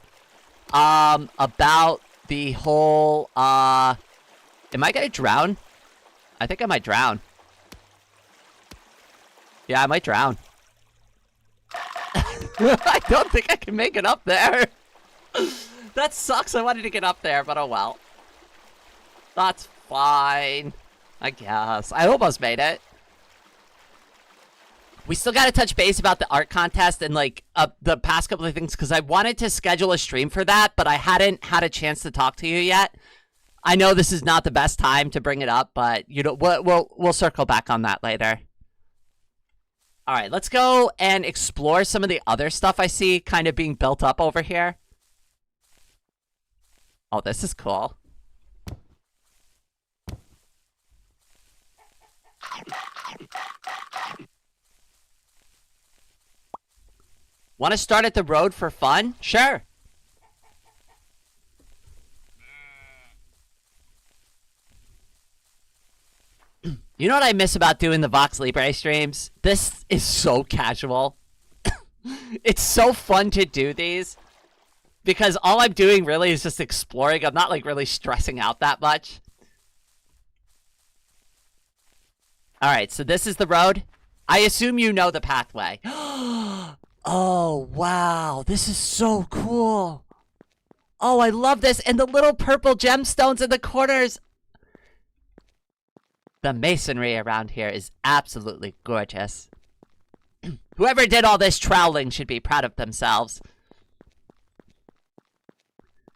about the whole, am I gonna drown? I think I might drown. Yeah, I might drown. I don't think I can make it up there. That sucks. I wanted to get up there, but oh well. That's fine, I guess. I almost made it. We still gotta touch base about the art contest and, like, the past couple of things, because I wanted to schedule a stream for that, but I hadn't had a chance to talk to you yet. I know this is not the best time to bring it up, but, you know, we'll circle back on that later. Alright, let's go and explore some of the other stuff I see kind of being built up over here. Oh, this is cool. Want to start at the road for fun? Sure. You know what I miss about doing the Vox Libre streams? This is so casual. It's so fun to do these. because all I'm doing really is just exploring. I'm not like really stressing out that much. All right, so this is the road. I assume you know the pathway. Oh, wow. This is so cool. Oh, I love this. And the little purple gemstones in the corners. The masonry around here is absolutely gorgeous. Whoever did all this troweling should be proud of themselves.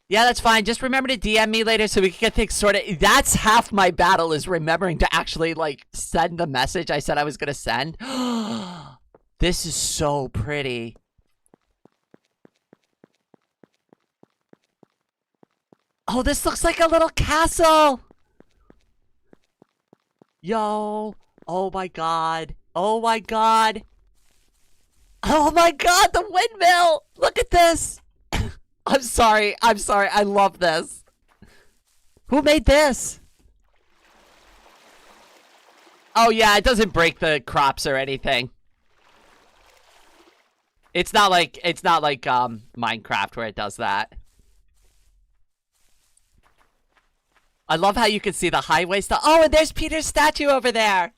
Yeah, that's fine. Just remember to DM me later so we can get things sorted. That's half my battle, is remembering to actually, like, send the message I said I was going to send. This is so pretty. Oh, this looks like a little castle. Yo. Oh, my God. Oh, my God. Oh, my God, the windmill. Look at this. I'm sorry. I'm sorry. I love this. Who made this? Oh, yeah, it doesn't break the crops or anything. It's not like Minecraft where it does that. I love how you can see the highway stuff. Oh, and there's Peter's statue over there.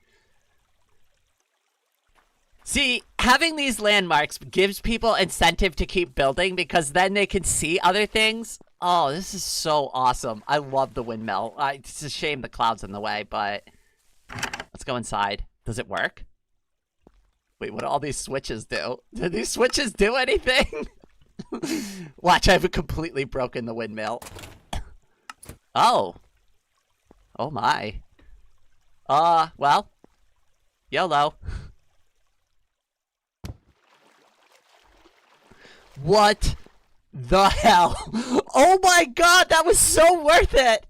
See, having these landmarks gives people incentive to keep building because then they can see other things. Oh, this is so awesome. I love the windmill. It's a shame the cloud's in the way, but let's go inside. Does it work? Wait, what do all these switches do? Do these switches do anything? Watch, I've completely broken the windmill. Oh. Oh my. Well. YOLO. What the hell? Oh my God, that was so worth it!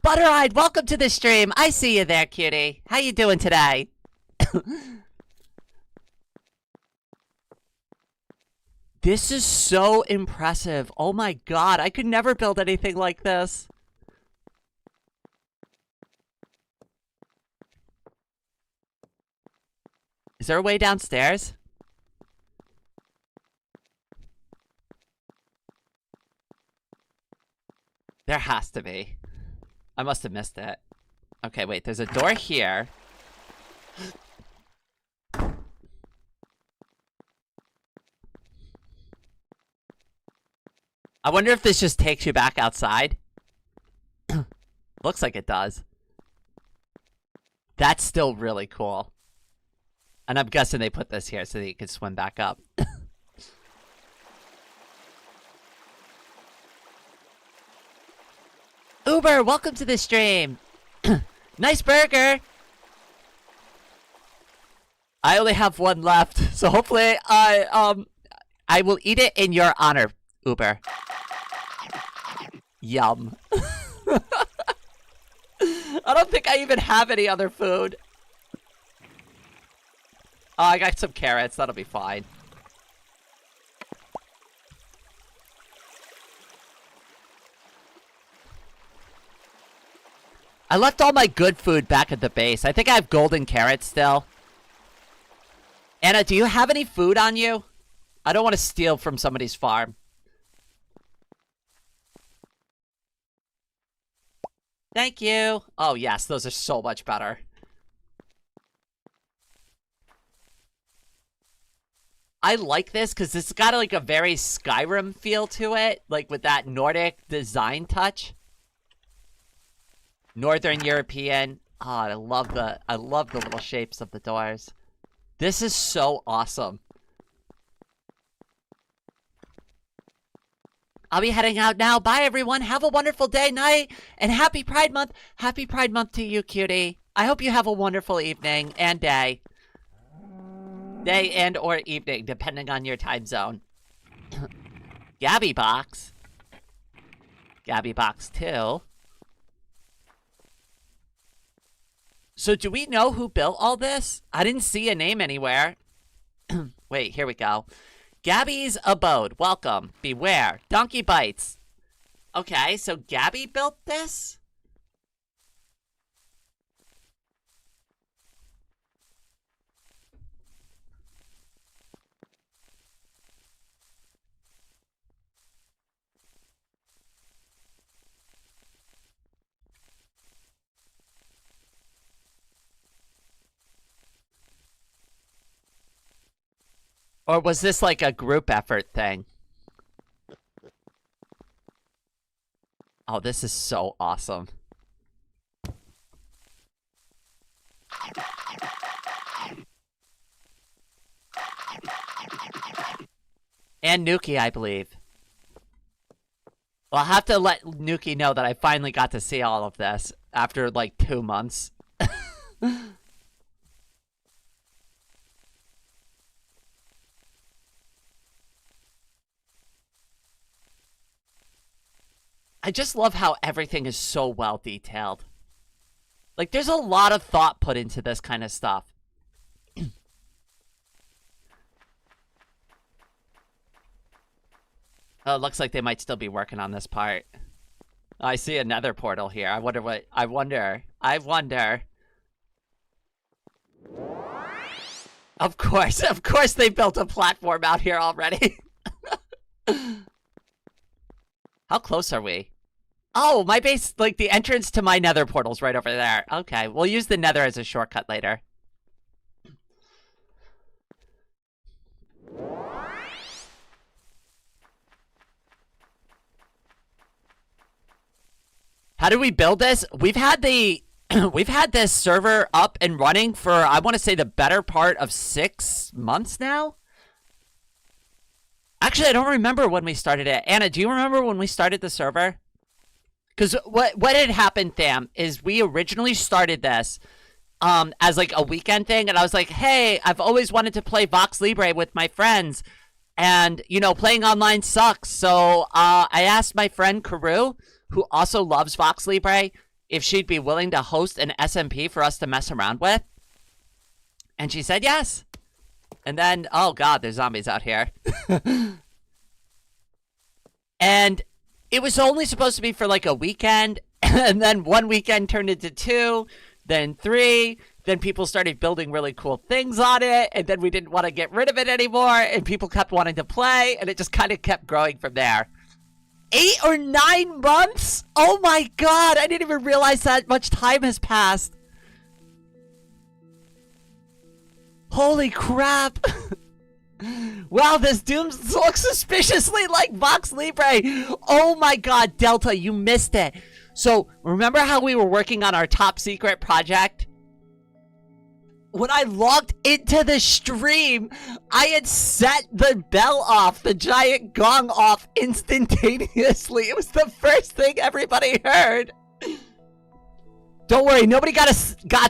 Butter-eyed, welcome to the stream. I see you there, cutie. How you doing today? This is so impressive. Oh my God, I could never build anything like this. Is there a way downstairs? There has to be. I must have missed it. Okay, wait, there's a door here. I wonder if this just takes you back outside. Looks like it does. That's still really cool. And I'm guessing they put this here so that you can swim back up. Uber, welcome to the stream. Nice burger. I only have one left, so hopefully I will eat it in your honor, Uber. Yum. I don't think I even have any other food. Oh, I got some carrots. That'll be fine. I left all my good food back at the base. I think I have golden carrots still. Anna, do you have any food on you? I don't want to steal from somebody's farm. Thank you. Oh, yes. Those are so much better. I like this because it's got like a very Skyrim feel to it. Like with that Nordic design touch. Northern European. Oh, I love the little shapes of the doors. This is so awesome. I'll be heading out now. Bye, everyone. Have a wonderful day, night, and happy Pride Month. Happy Pride Month to you, cutie. I hope you have a wonderful evening and day. Day and or evening, depending on your time zone. Gabby Box. Gabby Box 2. So do we know who built all this? I didn't see a name anywhere. Wait, here we go. Gabby's Abode. Welcome. Beware. Donkey Bites. Okay, so Gabby built this? Or was this like a group effort thing? Oh, this is so awesome. And Nuki, I believe. Well, I'll have to let Nuki know that I finally got to see all of this after like 2 months. I just love how everything is so well detailed. Like, there's a lot of thought put into this kind of stuff. Oh, it looks like they might still be working on this part. I see another portal here. I wonder what... I wonder. Of course they built a platform out here already. How close are we? Oh, my base, like the entrance to my nether portal's right over there. Okay, we'll use the nether as a shortcut later. How did we build this? We've had the we've had this server up and running for, I want to say, the better part of 6 months now. Actually, I don't remember when we started it. Anna, do you remember when we started the server? Because what had happened, Tham, is we originally started this as like a weekend thing, and I was like, hey, I've always wanted to play Vox Libre with my friends, and, you know, playing online sucks. So I asked my friend Karu, who also loves Vox Libre, if she'd be willing to host an SMP for us to mess around with. And she said yes. And then, oh god, there's zombies out here. And it was only supposed to be for like a weekend, and then 1 weekend turned into 2, then 3, then people started building really cool things on it, and then we didn't want to get rid of it anymore, and people kept wanting to play, and it just kind of kept growing from there. 8 or 9 months? Oh my god, I didn't even realize that much time has passed. Holy crap. Wow, this Doom looks suspiciously like Vox Libre. Oh my god, Delta, you missed it. So, remember how we were working on our top secret project? When I logged into the stream, I had set the bell off, the giant gong off instantaneously. It was the first thing everybody heard. Don't worry, nobody got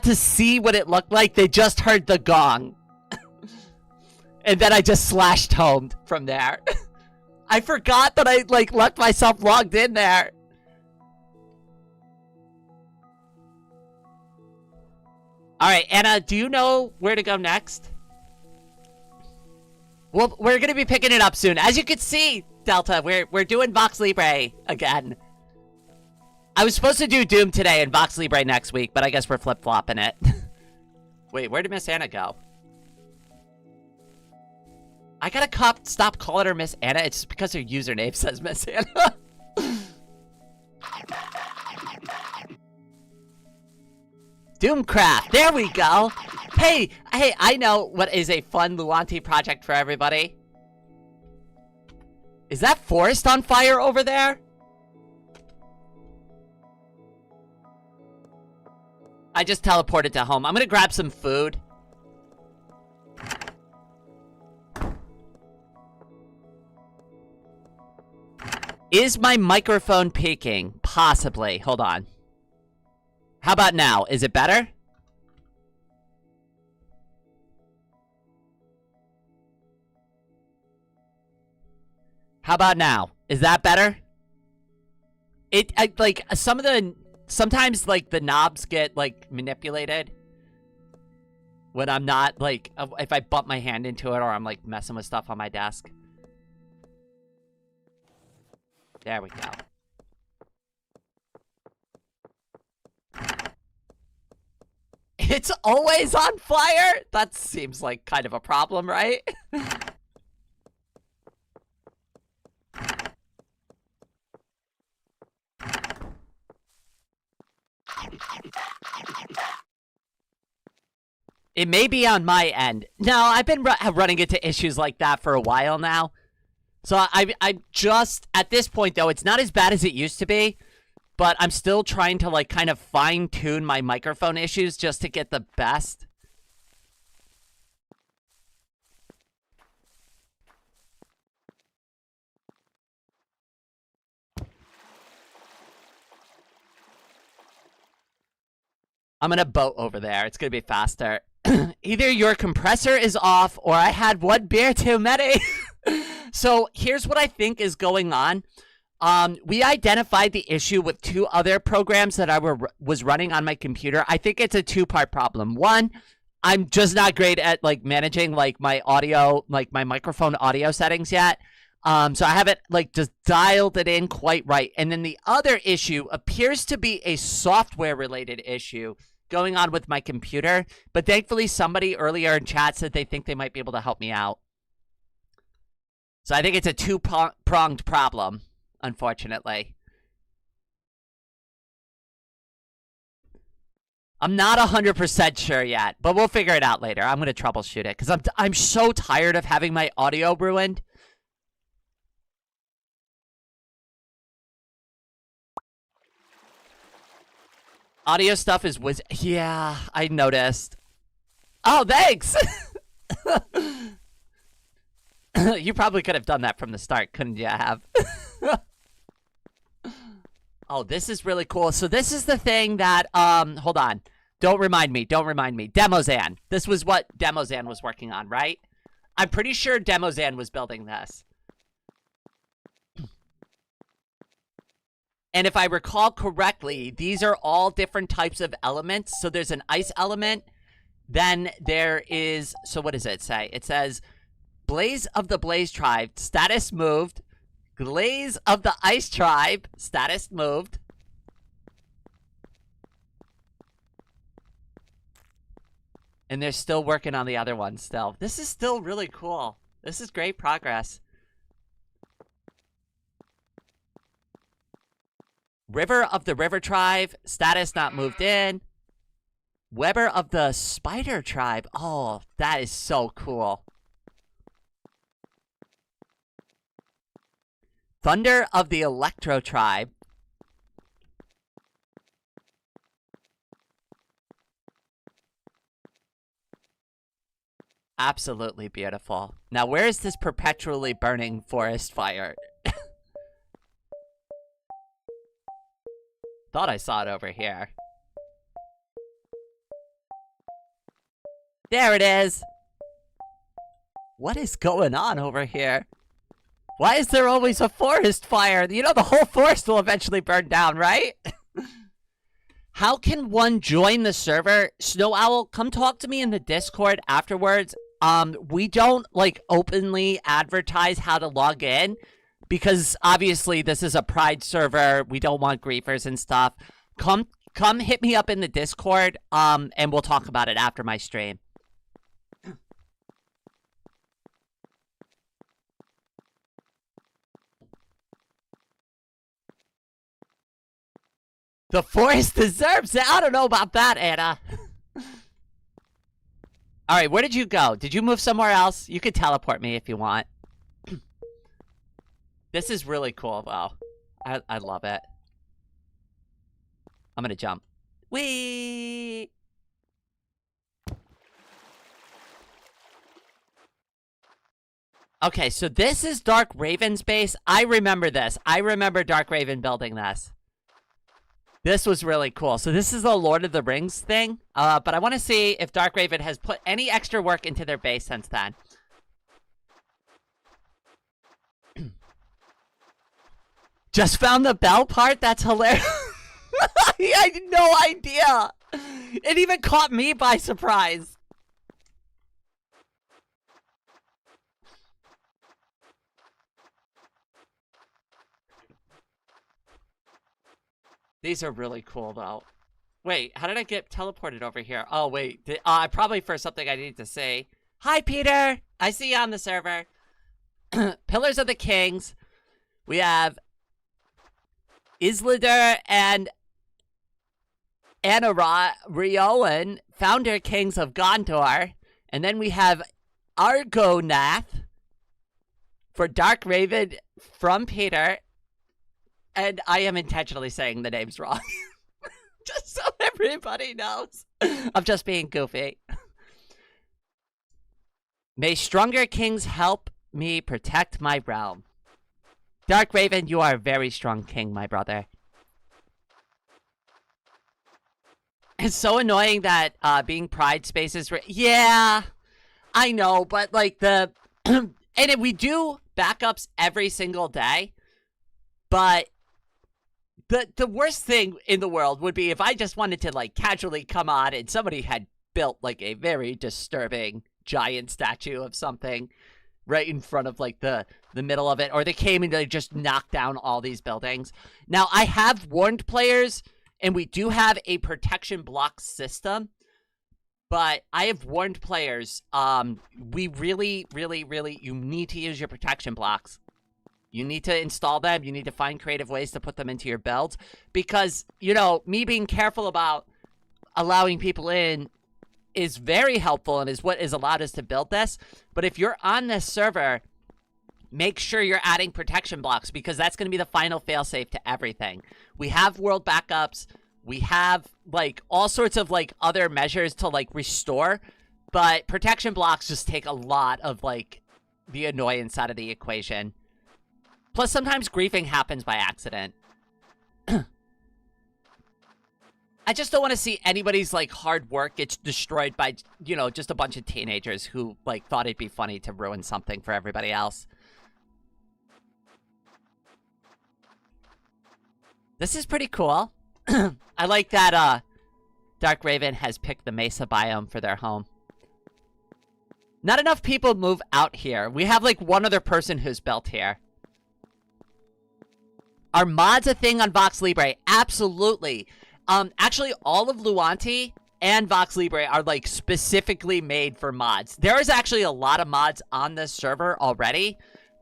to see what it looked like. They just heard the gong. And then I just slashed home from there. I forgot that I, like, left myself logged in there. Alright, Anna, do you know where to go next? Well, we're gonna be picking it up soon. As you can see, Delta, we're doing Vox Libre again. I was supposed to do Doom today and Vox Libre next week, but I guess we're flip-flopping it. Wait, where did Miss Anna go? I gotta stop calling her Miss Anna. It's because her username says Miss Anna. Doomcraft, there we go. Hey, I know what is a fun Luanti project for everybody. Is that forest on fire over there? I just teleported to home. I'm gonna grab some food. Is my microphone peaking? Possibly. Hold on. How about now? Is it better? How about now? Is that better? Like, sometimes, like, the knobs get, like, manipulated when I'm not, like, if I bump my hand into it or I'm, like, messing with stuff on my desk. There we go. It's always on fire? That seems like kind of a problem, right? It may be on my end. No, I've been running into issues like that for a while now. So I just, at this point though, it's not as bad as it used to be, but I'm still trying to like kind of fine tune my microphone issues just to get the best. I'm gonna boat over there. It's gonna be faster. Either your compressor is off or I had one beer too many. So here's what I think is going on. We identified the issue with 2 other programs that I was running on my computer. I think it's a 2-part problem. One, I'm just not great at like managing like my audio, like my microphone audio settings yet. So I haven't like just dialed it in quite right. And then the other issue appears to be a software related issue going on with my computer. But thankfully somebody earlier in chat said they think they might be able to help me out. So I think it's a 2-pronged problem, unfortunately. I'm not 100% sure yet, but we'll figure it out later. I'm going to troubleshoot it because I'm so tired of having my audio ruined. Audio stuff is yeah, I noticed. Oh, thanks. You probably could have done that from the start, couldn't you have? Oh, this is really cool. So this is the thing that, hold on. Don't remind me. Demozan. This was what Demozan was working on, right? I'm pretty sure Demozan was building this. And if I recall correctly, these are all different types of elements. So there's an ice element. Then there is, so what does it say? It says, Blaze of the Blaze Tribe, status moved. Glaze of the Ice Tribe, status moved. And they're still working on the other one still. This is still really cool. This is great progress. River of the River Tribe, status not moved in. Weber of the Spider Tribe. Oh, that is so cool. Thunder of the Electro Tribe. Absolutely beautiful. Now, where is this perpetually burning forest fire? Thought I saw it over here. There it is. What is going on over here? Why is there always a forest fire? You know the whole forest will eventually burn down, right? How can one join the server? Snow Owl, come talk to me in the Discord afterwards. We don't, like, openly advertise how to log in. Because, obviously, this is a Pride server. We don't want griefers and stuff. Come hit me up in the Discord, and we'll talk about it after my stream. The forest deserves it. I don't know about that, Anna. Alright, where did you go? Did you move somewhere else? You could teleport me if you want. This is really cool, though. I love it. I'm gonna jump. Whee! Okay, so this is Dark Raven's base. I remember this. I remember Dark Raven building this. This was really cool. So this is the Lord of the Rings thing. But I want to see if Dark Raven has put any extra work into their base since then. Just found the bell part? That's hilarious. I had no idea. It even caught me by surprise. These are really cool, though. Wait, how did I get teleported over here? Oh, wait. Probably for something I need to say. Hi, Peter! I see you on the server. Pillars of the Kings. We have Islander and Anna Rioan, founder kings of Gondor. And then we have Argonath for Dark Raven from Peter. And I am intentionally saying the names wrong. Just so everybody knows. I'm just being goofy. May stronger kings help me protect my realm. Dark Raven, you are a very strong king, my brother. It's so annoying that being pride spaces... Yeah, I know, but like the... and we do backups every single day, but the worst thing in the world would be if I just wanted to like casually come on and somebody had built like a very disturbing giant statue of something right in front of like the middle of it, or they came and they just knocked down all these buildings. Now, I have warned players, and we do have a protection block system, but I have warned players, we really, you need to use your protection blocks. You need to install them. You need to find creative ways to put them into your builds, because, you know, me being careful about allowing people in is very helpful and is what has allowed us to build this. But if you're on this server, make sure you're adding protection blocks, because that's going to be the final failsafe to everything. We have world backups. We have, like, all sorts of, like, other measures to, like, restore. But protection blocks just take a lot of, like, the annoyance out of the equation. Plus, sometimes griefing happens by accident. I just don't want to see anybody's, like, hard work gets destroyed by, you know, just a bunch of teenagers who, like, thought it'd be funny to ruin something for everybody else. This is pretty cool. I like that, Dark Raven has picked the Mesa biome for their home. Not enough people move out here. We have, like, one other person who's built here. Are mods a thing on Vox Libre? Absolutely. Actually, all of Luanti and Vox Libre are, like, specifically made for mods. There is actually a lot of mods on this server already,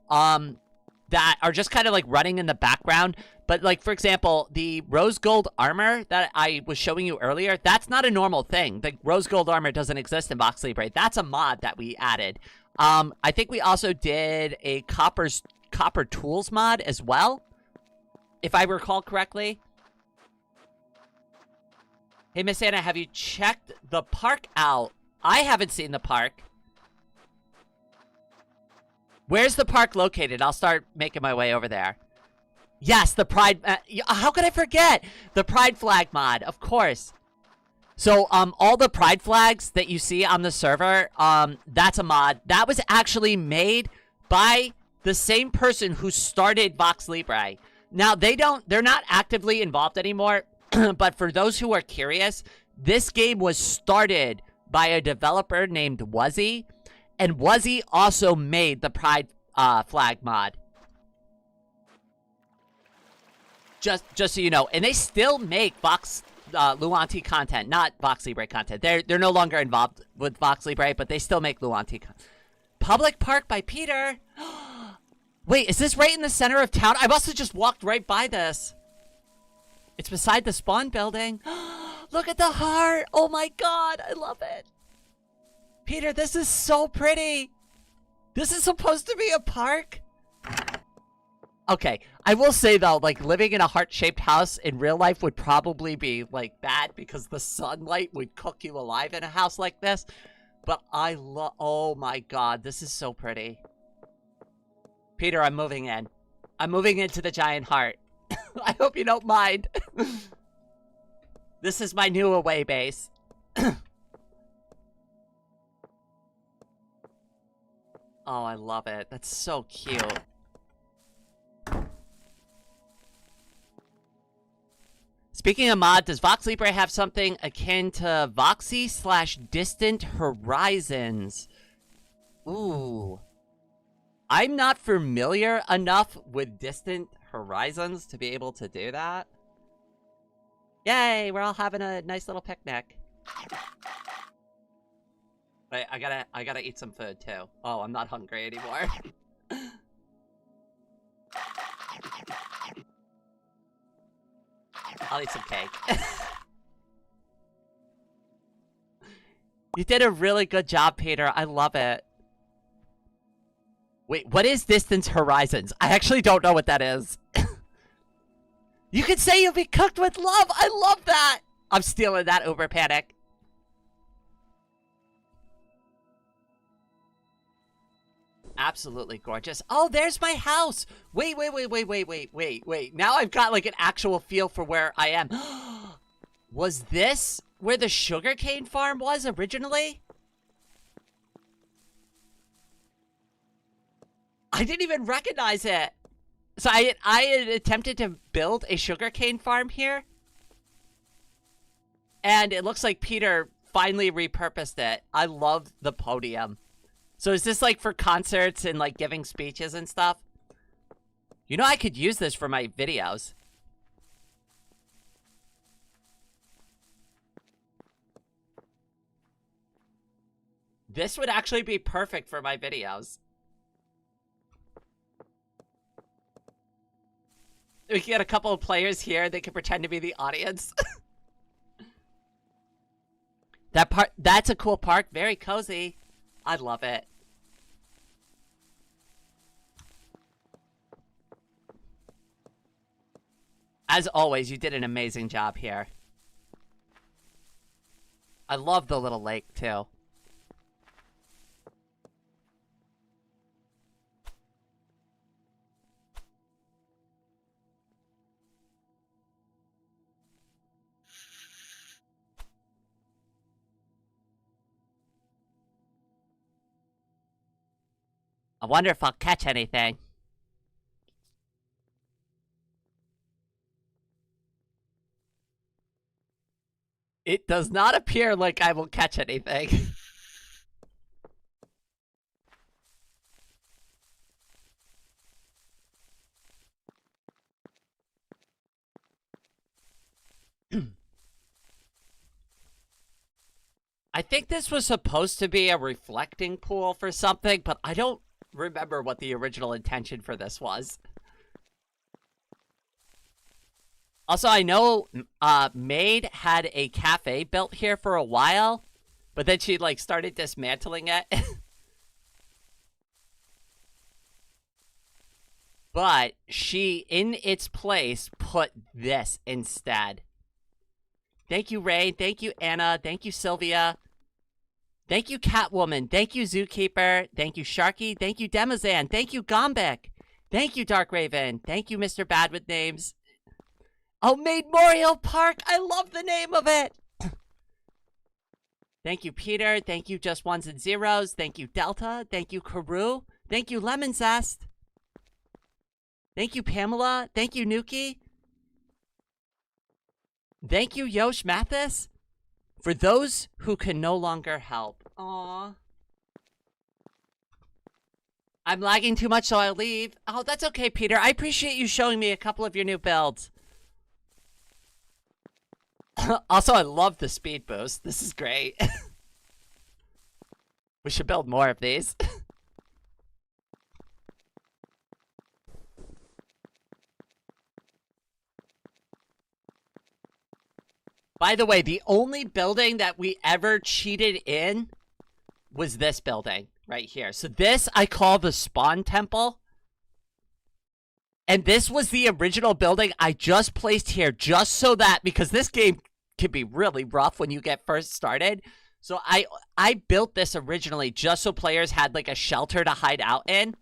that are just kind of, like, running in the background. But, like, for example, the rose gold armor that I was showing you earlier, that's not a normal thing. The rose gold armor doesn't exist in Vox Libre. That's a mod that we added. I think we also did a copper tools mod as well, if I recall correctly. Hey, Miss Anna, have you checked the park out? I haven't seen the park. Where's the park located? I'll start making my way over there. Yes, the Pride... how could I forget? The Pride flag mod, of course. So, all the Pride flags that you see on the server, that's a mod. That was actually made by the same person who started Vox Libre. Now, they're not actively involved anymore, but for those who are curious, this game was started by a developer named Wuzzy, and Wuzzy also made the Pride flag mod. Just so you know, and they still make Vox Luanti content, not Vox Libre content. They're no longer involved with Vox Libre, but they still make Luanti content. Public Park by Peter. Wait, is this right in the center of town? I must have just walked right by this. It's beside the spawn building. Look at the heart. Oh my god, I love it. Peter, this is so pretty. This is supposed to be a park? Okay, I will say though, like, living in a heart-shaped house in real life would probably be, like, bad because the sunlight would cook you alive in a house like this. But I love... Oh my god, this is so pretty. Peter, I'm moving in. I'm moving into the giant heart. I hope you don't mind. This is my new away base. Oh, I love it. That's so cute. Speaking of mod, does Vox Libre have something akin to Voxy/Distant Horizons? Ooh. I'm not familiar enough with Distant Horizons to be able to do that. Yay, we're all having a nice little picnic. Wait, I gotta eat some food too. Oh, I'm not hungry anymore. I'll eat some cake. You did a really good job, Peter. I love it. Wait, what is Distance Horizons? I actually don't know what that is. You could say you'll be cooked with love. I love that. I'm stealing that over Panic. Absolutely gorgeous. Oh, there's my house. Wait. Now I've got like an actual feel for where I am. Was this where the sugarcane farm was originally? I didn't even recognize it. So I had attempted to build a sugarcane farm here. And it looks like Peter finally repurposed it. I love the podium. So is this like for concerts and like giving speeches and stuff? You know, I could use this for my videos. This would actually be perfect for my videos. We can get a couple of players here. They can pretend to be the audience. That's a cool park. Very cozy. I love it. As always, you did an amazing job here. I love the little lake, too. I wonder if I'll catch anything. It does not appear like I will catch anything. I think this was supposed to be a reflecting pool for something, but I don't remember what the original intention for this was. Also, I know Maid had a cafe built here for a while, but then she like started dismantling it. But she, in its place, put this instead. Thank you, Ray. Thank you, Anna. Thank you, Sylvia. Thank you, Catwoman. Thank you, Zookeeper. Thank you, Sharky. Thank you, Demazan. Thank you, Gombek. Thank you, Dark Raven. Thank you, Mr. Bad with Names. Oh, Maid Memorial Park. I love the name of it. Thank you, Peter. Thank you, Just Ones and Zeros. Thank you, Delta. Thank you, Karu. Thank you, Lemon Zest. Thank you, Pamela. Thank you, Nuki. Thank you, Yosh Mathis. For those who can no longer help. Aww. I'm lagging too much, so I'll leave. Oh, that's okay, Peter. I appreciate you showing me a couple of your new builds. Also, I love the speed boost. This is great. We should build more of these. By the way, the only building that we ever cheated in was this building right here. So this I call the Spawn Temple. And this was the original building I just placed here just so that, because this game can be really rough when you get first started. So I built this originally just so players had like a shelter to hide out in.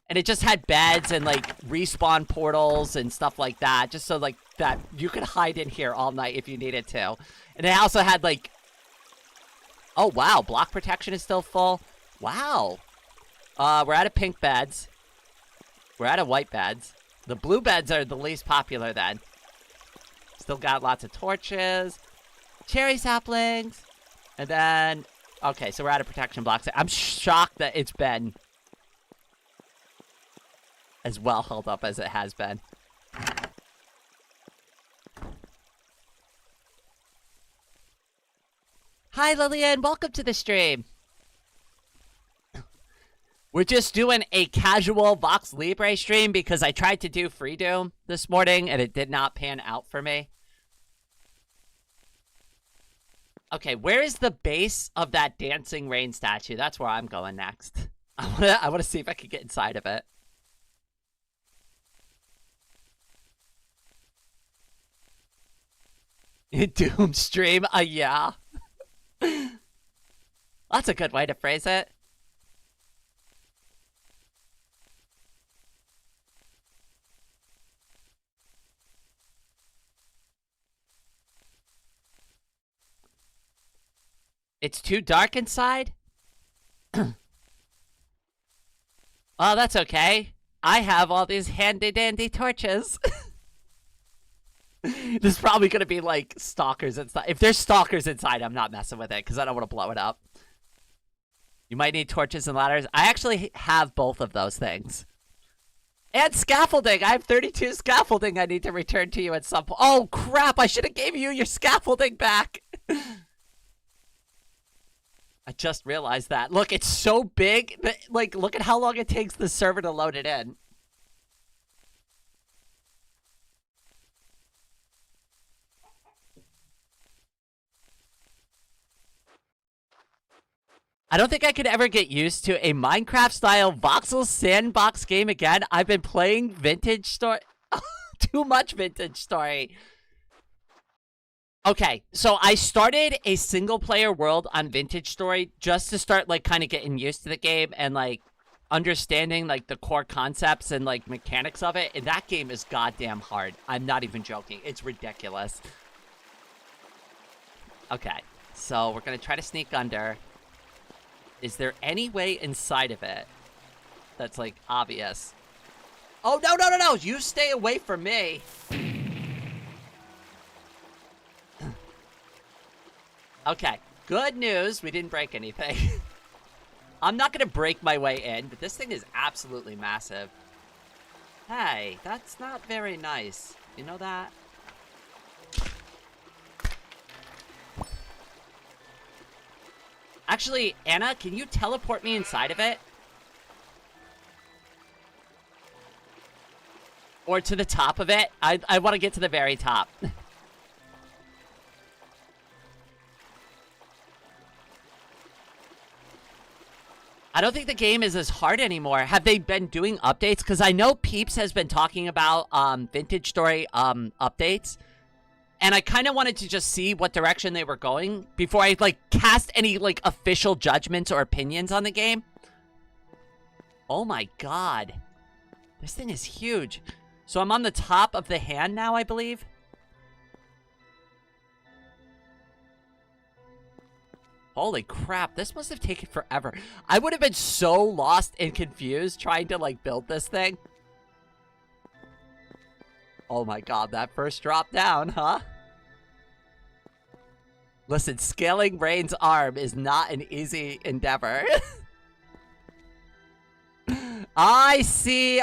And it just had beds and like respawn portals and stuff like that. Just so like that you could hide in here all night if you needed to. And it also had like, oh wow, block protection is still full. Wow. We're out of pink beds. We're out of white beds. The blue beds are the least popular then. Still got lots of torches. Cherry saplings. And then, okay, so we're out of protection blocks. I'm shocked that it's been as well held up as it has been. Hi, Lillian. Welcome to the stream. We're just doing a casual Vox Libre stream because I tried to do FreeDoom this morning and it did not pan out for me. Okay, where is the base of that dancing rain statue? That's where I'm going next. I wanna see if I can get inside of it. Doom stream? Yeah. That's a good way to phrase it. It's too dark inside? Oh, that's okay. I have all these handy-dandy torches. There's probably gonna be, like, stalkers inside. If there's stalkers inside, I'm not messing with it, because I don't want to blow it up. You might need torches and ladders. I actually have both of those things. And scaffolding! I have 32 scaffolding I need to return to you at some point. Oh, crap! I should have gave you your scaffolding back! I just realized that. Look, it's so big that, like, look at how long it takes the server to load it in. I don't think I could ever get used to a Minecraft-style voxel sandbox game again. I've been playing Vintage Story. Too much Vintage Story. Okay, so I started a single-player world on Vintage Story just to start, like, kind of getting used to the game and, like, understanding, like, the core concepts and, like, mechanics of it. And that game is goddamn hard. I'm not even joking. It's ridiculous. Okay, so we're gonna try to sneak under. Is there any way inside of it that's, like, obvious? Oh, no, no, no, no! You stay away from me! Okay, good news. We didn't break anything. I'm not gonna break my way in, but this thing is absolutely massive. Hey, that's not very nice. You know that? Actually, Anna, can you teleport me inside of it? Or to the top of it? I want to get to the very top. I don't think the game is as hard anymore. Have they been doing updates? Because I know Peeps has been talking about Vintage Story updates. And I kind of wanted to just see what direction they were going before I, like, cast any, like, official judgments or opinions on the game. Oh my god. This thing is huge. So I'm on the top of the hand now, I believe. Holy crap, this must have taken forever. I would have been so lost and confused trying to, like, build this thing. Oh my god, that first drop down, huh? Listen, scaling Rain's arm is not an easy endeavor. I see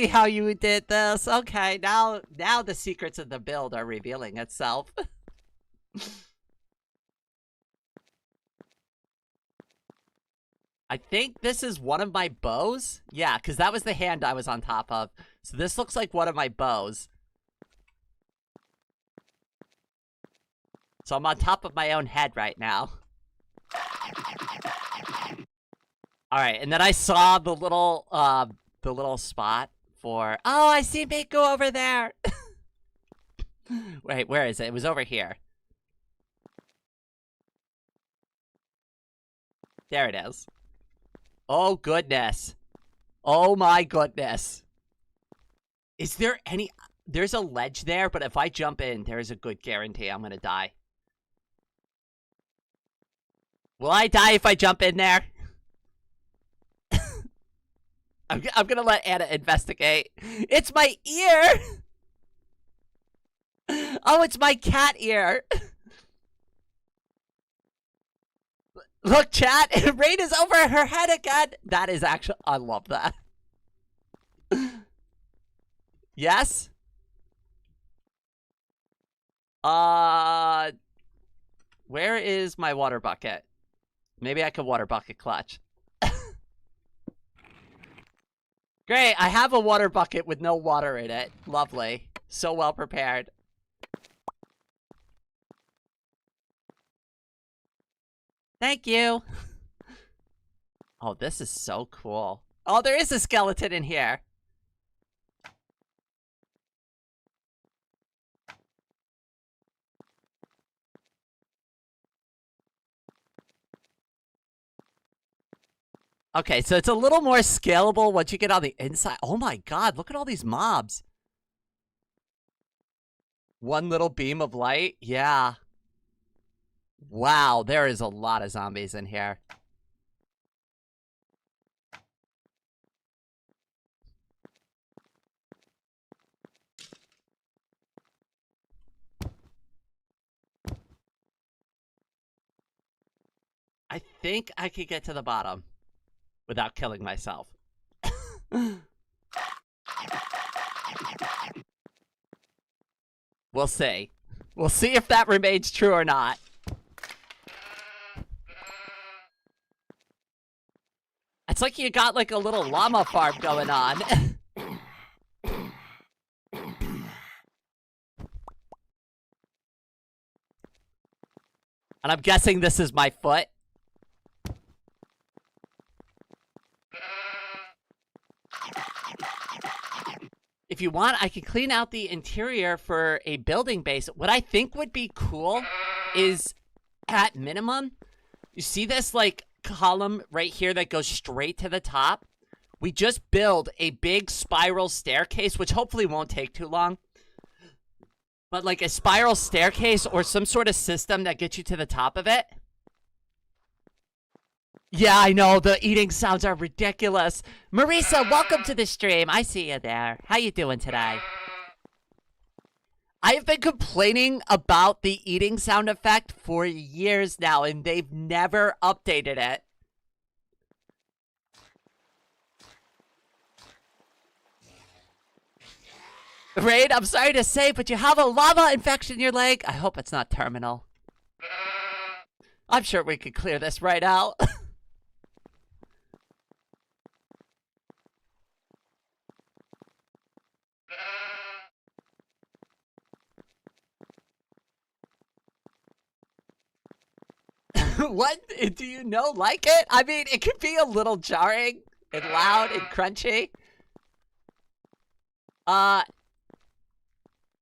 how you did this. Okay, now the secrets of the build are revealing itself. I think this is one of my bows. Yeah, because that was the hand I was on top of. So this looks like one of my bows. So I'm on top of my own head right now. Alright, and then I saw the little spot for... Oh, I see Miku over there! Wait, where is it? It was over here. There it is. Oh, goodness. Oh, my goodness. Is there any... There's a ledge there, but if I jump in, there's a good guarantee I'm gonna die. Will I die if I jump in there? I'm gonna let Anna investigate. It's my ear! Oh, it's my cat ear! Look, chat! Rain is over her head again! That is actually... I love that. Yes? Where is my water bucket? Maybe I could water bucket clutch. Great, I have a water bucket with no water in it. Lovely. So well prepared. Thank you. Oh, this is so cool. Oh, there is a skeleton in here. Okay, so it's a little more scalable once you get on the inside. Oh my god, look at all these mobs. One little beam of light? Yeah. Wow, there is a lot of zombies in here. I think I could get to the bottom without killing myself. We'll see. We'll see if that remains true or not. It's like you got like a little llama farm going on. And I'm guessing this is my foot. If you want, I can clean out the interior for a building base. What I think would be cool is, at minimum, you see this, like, column right here that goes straight to the top? We just build a big spiral staircase, which hopefully won't take too long. But, like, a spiral staircase or some sort of system that gets you to the top of it. Yeah, I know, the eating sounds are ridiculous. Marisa, welcome to the stream. I see you there. How you doing today? I've been complaining about the eating sound effect for years now, and they've never updated it. Raid, I'm sorry to say, but you have a lava infection in your leg. I hope it's not terminal. I'm sure we could clear this right out. What? Do you know like it? I mean, it could be a little jarring and loud and crunchy. Alright,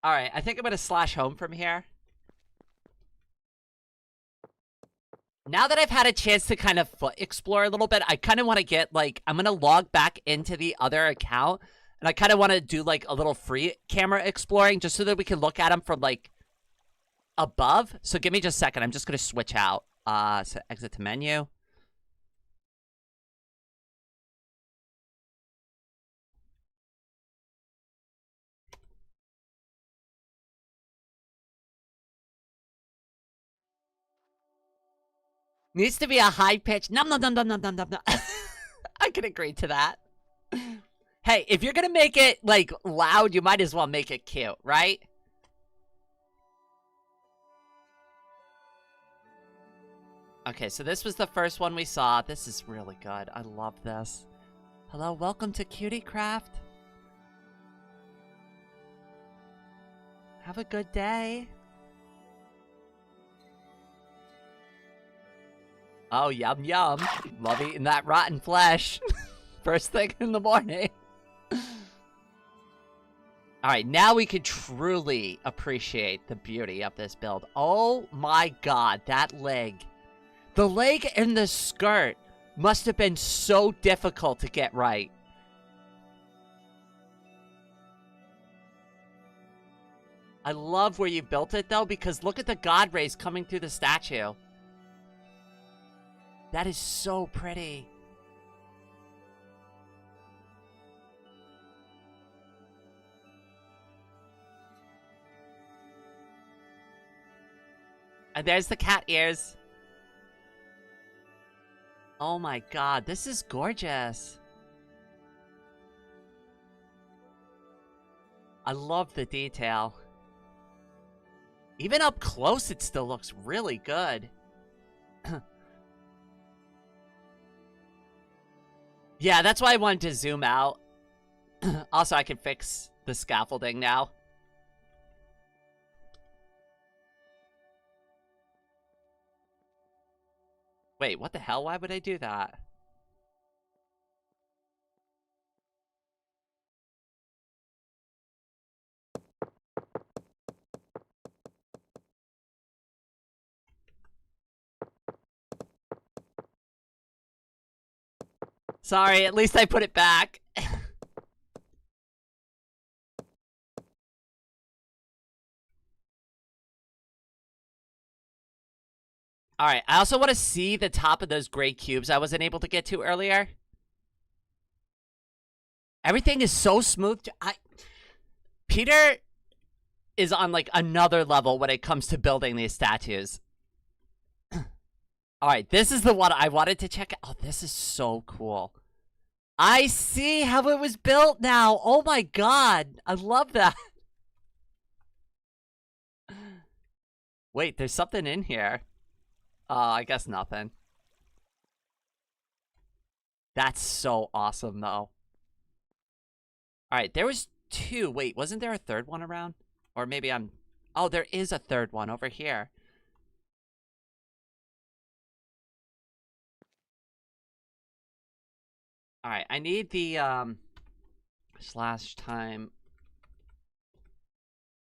I think I'm gonna slash home from here. Now that I've had a chance to kind of foot explore a little bit, I kind of want to get, like, I'm gonna log back into the other account, and I kind of want to do, like, a little free camera exploring, just so that we can look at them from, like, above. So give me just a second, I'm just gonna switch out. So exit to menu. Needs to be a high pitch. Num num num num num num num num. I can agree to that. Hey, if you're gonna make it, like, loud, you might as well make it cute, right? Okay, so this was the first one we saw. This is really good. I love this. Hello, welcome to Cutie Craft. Have a good day. Oh, yum yum. Love eating that rotten flesh. First thing in the morning. Alright, now we can truly appreciate the beauty of this build. Oh my god, that leg. The leg and the skirt must have been so difficult to get right. I love where you built it, though, because look at the god rays coming through the statue. That is so pretty. And there's the cat ears. Oh my god, this is gorgeous. I love the detail. Even up close, it still looks really good. Yeah, that's why I wanted to zoom out. Also, I can fix the scaffolding now. Wait, what the hell? Why would I do that? Sorry, at least I put it back. Alright, I also want to see the top of those gray cubes I wasn't able to get to earlier. Everything is so smooth. Peter is on, like, another level when it comes to building these statues. Alright, this is the one I wanted to check out. Oh, this is so cool. I see how it was built now. Oh my god. I love that. Wait, there's something in here. I guess nothing. That's so awesome, though. Alright, there was two. Wait, wasn't there a third one around? Or maybe I'm... Oh, there is a third one over here. Alright, I need the, slash time...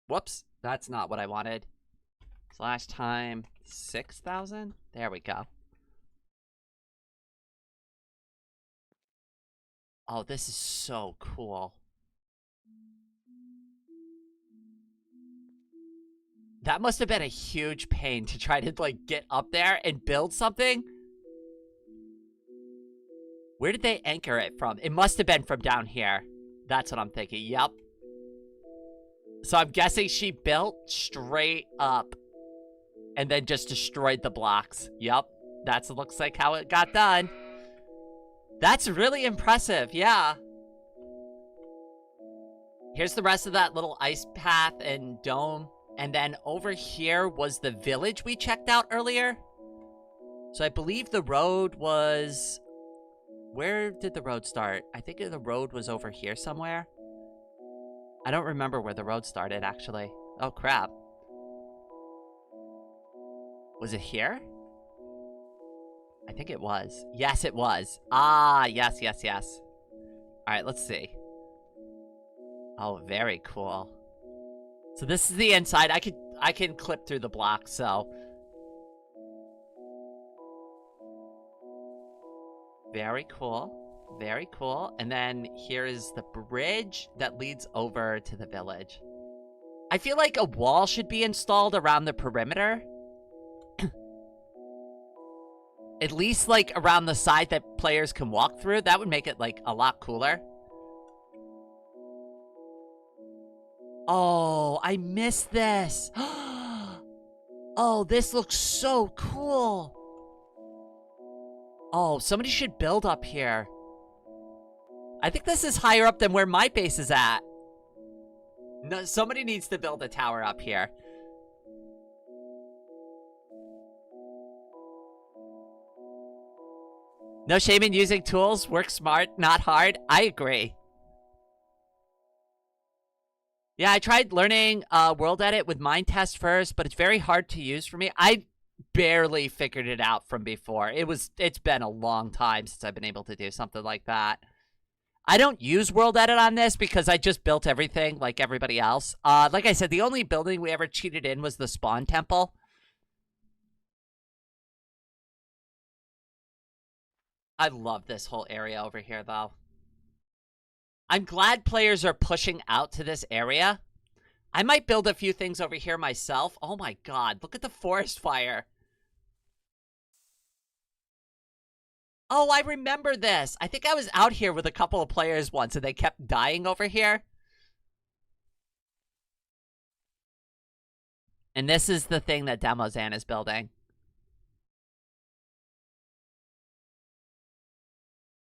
Whoops, that's not what I wanted. Slash time 6,000? There we go. Oh, this is so cool. That must have been a huge pain to try to, like, get up there and build something. Where did they anchor it from? It must have been from down here. That's what I'm thinking. Yep. So I'm guessing she built straight up and then just destroyed the blocks. Yep. That looks like how it got done. That's really impressive. Yeah. Here's the rest of that little ice path and dome. And then over here was the village we checked out earlier. So I believe the road was... Where did the road start? I think the road was over here somewhere. I don't remember where the road started, actually. Oh, crap. Was it here? I think it was. Yes, it was. Ah, yes, yes, yes. Alright, let's see. Oh, very cool. So this is the inside. I can clip through the blocks, so... Very cool. Very cool. And then here is the bridge that leads over to the village. I feel like a wall should be installed around the perimeter. At least, like, around the side that players can walk through. That would make it, like, a lot cooler. Oh, I missed this. Oh, this looks so cool. Oh, somebody should build up here. I think this is higher up than where my base is at. No, somebody needs to build a tower up here. No shame in using tools. Work smart, not hard. I agree. Yeah, I tried learning World Edit with Mindtest first, but it's very hard to use for me. I barely figured it out from before. It's been a long time since I've been able to do something like that. I don't use World Edit on this because I just built everything like everybody else. Like I said, the only building we ever cheated in was the spawn temple. I love this whole area over here, though. I'm glad players are pushing out to this area. I might build a few things over here myself. Oh my god, look at the forest fire. Oh, I remember this. I think I was out here with a couple of players once and they kept dying over here. And this is the thing that Demozan is building.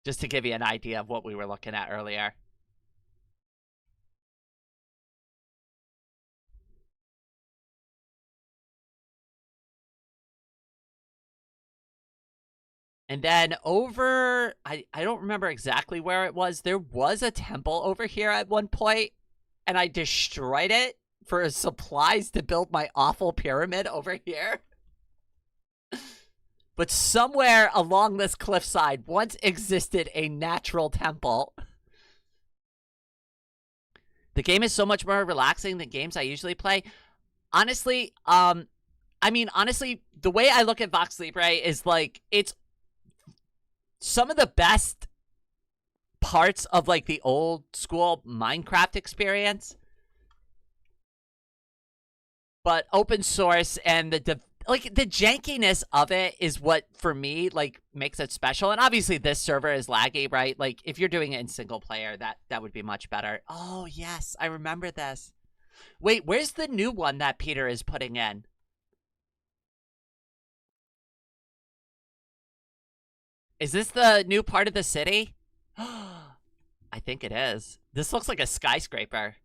Just to give you an idea of what we were looking at earlier. And then over, I don't remember exactly where it was. There was a temple over here at one point, and I destroyed it for supplies to build my awful pyramid over here. But somewhere along this cliffside once existed a natural temple. The game is so much more relaxing than games I usually play. Honestly, honestly, the way I look at Vox Libre is like, it's some of the best parts of like the old school Minecraft experience. But open source and the jankiness of it is what, for me, like, makes it special. And obviously this server is laggy, right? Like, if you're doing it in single player, that would be much better. Oh, yes, I remember this. Wait, where's the new one that Peter is putting in? Is this the new part of the city? I think it is. This looks like a skyscraper.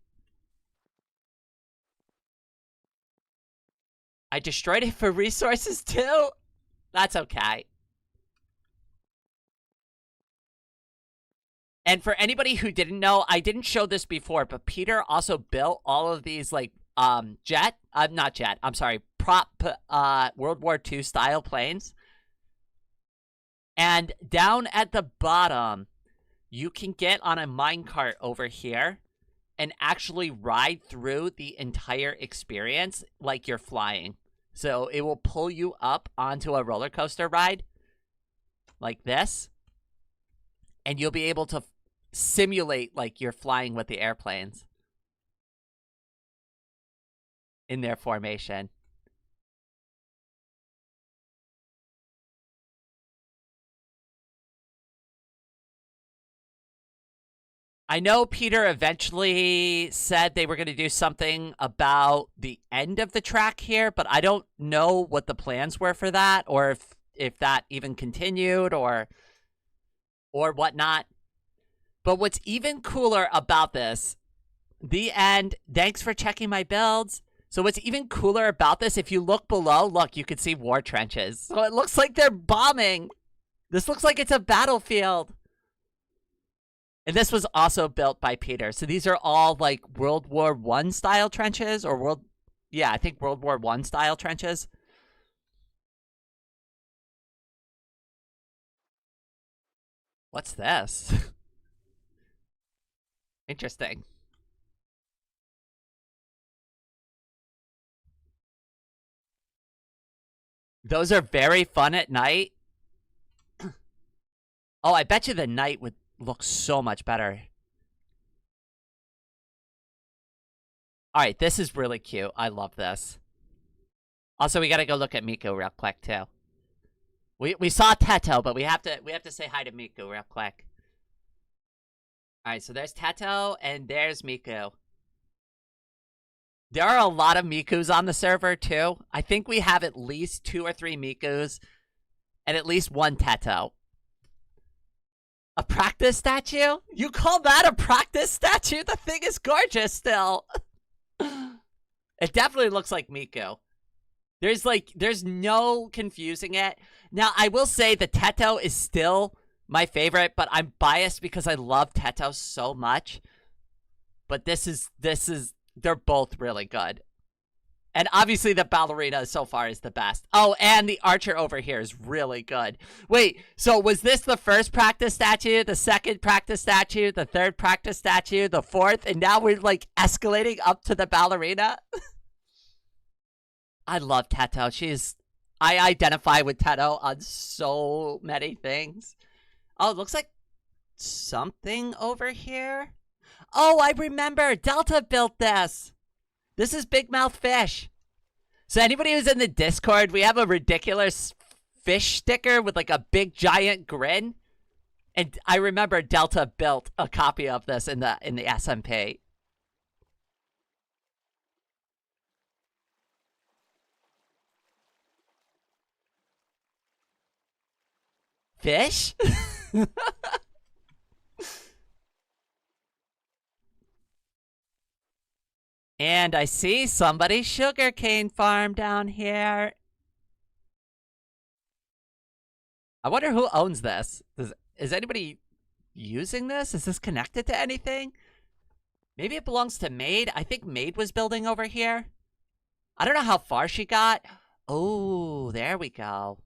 I destroyed it for resources too? That's okay. And for anybody who didn't know, I didn't show this before, but Peter also built all of these, like, prop, World War II style planes. And down at the bottom, you can get on a minecart over here and actually ride through the entire experience like you're flying. So it will pull you up onto a roller coaster ride like this, and you'll be able to simulate like you're flying with the airplanes in their formation. I know Peter eventually said they were going to do something about the end of the track here, but I don't know what the plans were for that, or if that even continued, or whatnot. But what's even cooler about this, the end, thanks for checking my builds. So what's even cooler about this, if you look below, look, you can see war trenches. So it looks like they're bombing. This looks like it's a battlefield. And this was also built by Peter. So these are all like World War I style trenches, or I think World War I style trenches. What's this? Interesting. Those are very fun at night. Oh, I bet you the night would look so much better. Alright, this is really cute. I love this. Also, we gotta go look at Miku real quick, too. We saw Teto, but we have to say hi to Miku real quick. Alright, so there's Teto, and there's Miku. There are a lot of Mikus on the server, too. I think we have at least 2 or 3 Mikus, and at least 1 Teto. A practice statue? You call that a practice statue? The thing is gorgeous still. It definitely looks like Miku. There's no confusing it. Now, I will say the Teto is still my favorite, but I'm biased because I love Teto so much. But they're both really good. And obviously the ballerina so far is the best. Oh, and the archer over here is really good. Wait, so was this the first practice statue, the second practice statue, the third practice statue, the fourth, and now we're like escalating up to the ballerina? I love Teto. I identify with Teto on so many things. Oh, it looks like something over here. Oh, I remember. Delta built this. This is Big Mouth Fish. So anybody who's in the Discord, we have a ridiculous fish sticker with like a big giant grin. And I remember Delta built a copy of this in the SMP. Fish? And I see somebody's sugarcane farm down here. I wonder who owns this. Is anybody using this? Is this connected to anything? Maybe it belongs to Maid. I think Maid was building over here. I don't know how far she got. Oh, there we go.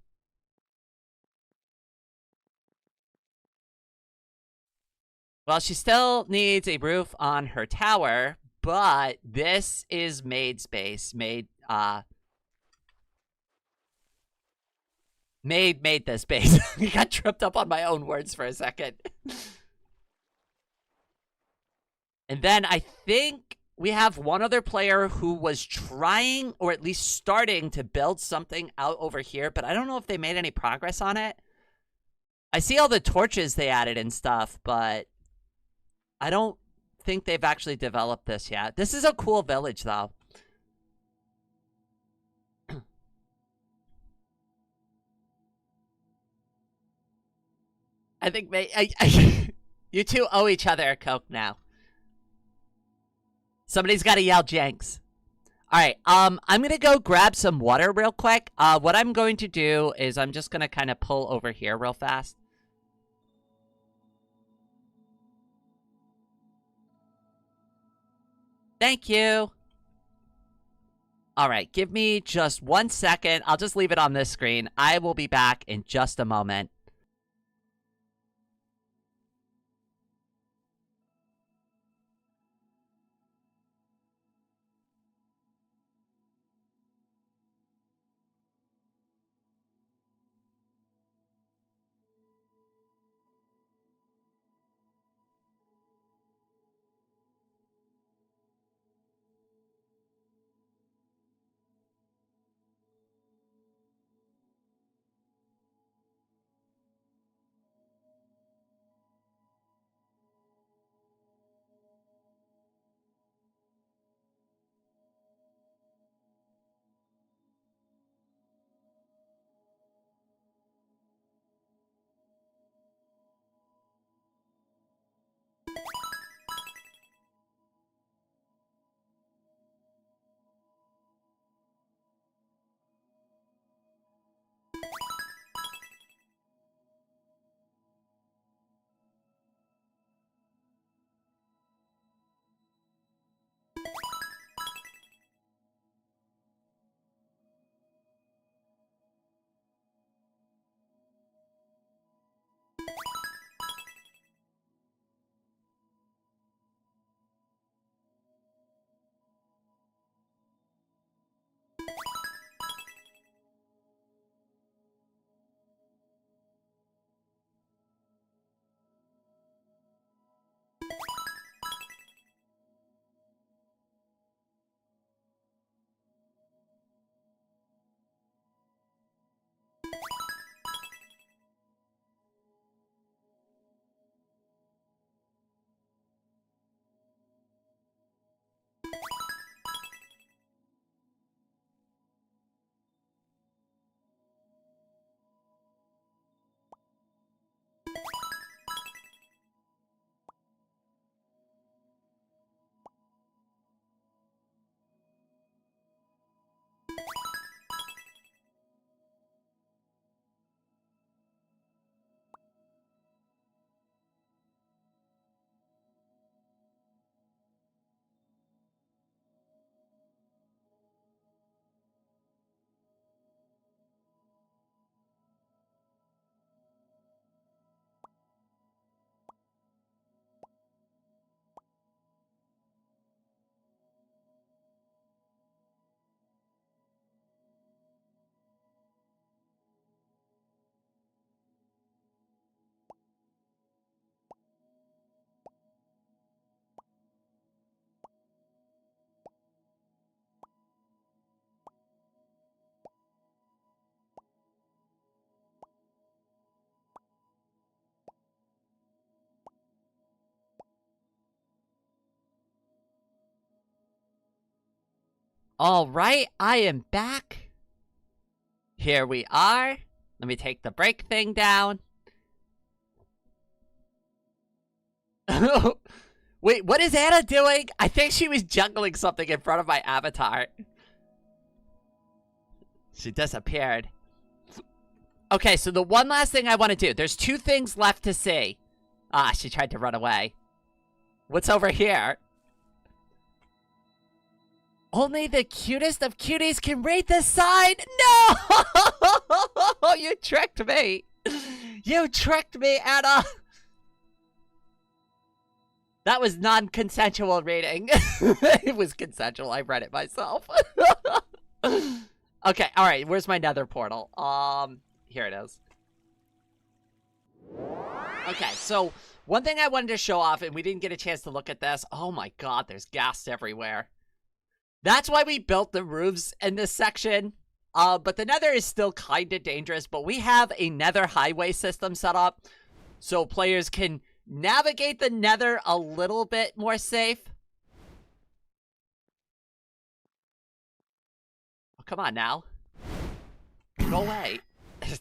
Well, she still needs a roof on her tower, but this is maid space. Maid this base. I got tripped up on my own words for a second. And then I think we have one other player who was trying, or at least starting, to build something out over here, but I don't know if they made any progress on it. I see all the torches they added and stuff, but I don't think they've actually developed this yet. This is a cool village, though. I think you two owe each other a Coke now. Somebody's got to yell Jenks. All right, I'm going to go grab some water real quick. What I'm going to do is I'm just going to kind of pull over here real fast. Thank you. All right, give me just 1 second. I'll just leave it on this screen. I will be back in just a moment. All right, I am back. Here we are. Let me take the break thing down. Wait, what is Anna doing? I think she was juggling something in front of my avatar. She disappeared. Okay, so the one last thing I want to do. There's 2 things left to see. Ah, she tried to run away. What's over here? Only the cutest of cuties can read this sign? No! You tricked me. You tricked me, Anna. That was non-consensual reading. It was consensual. I read it myself. Okay, all right. Where's my nether portal? Here it is. Okay, so one thing I wanted to show off, and we didn't get a chance to look at this. Oh my god, there's gas everywhere. That's why we built the roofs in this section. But the nether is still kind of dangerous, but we have a nether highway system set up so players can navigate the nether a little bit more safe. Oh, come on now. Go away.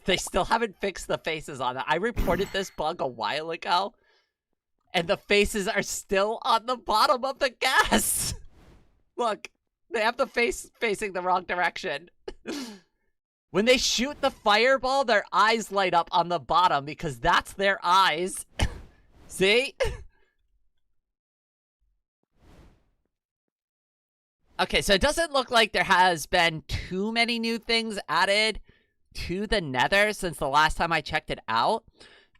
They still haven't fixed the faces on it. I reported this bug a while ago, and the faces are still on the bottom of the gas. Look, they have the face facing the wrong direction. When they shoot the fireball, their eyes light up on the bottom because that's their eyes. See? Okay, so it doesn't look like there has been too many new things added to the nether since the last time I checked it out.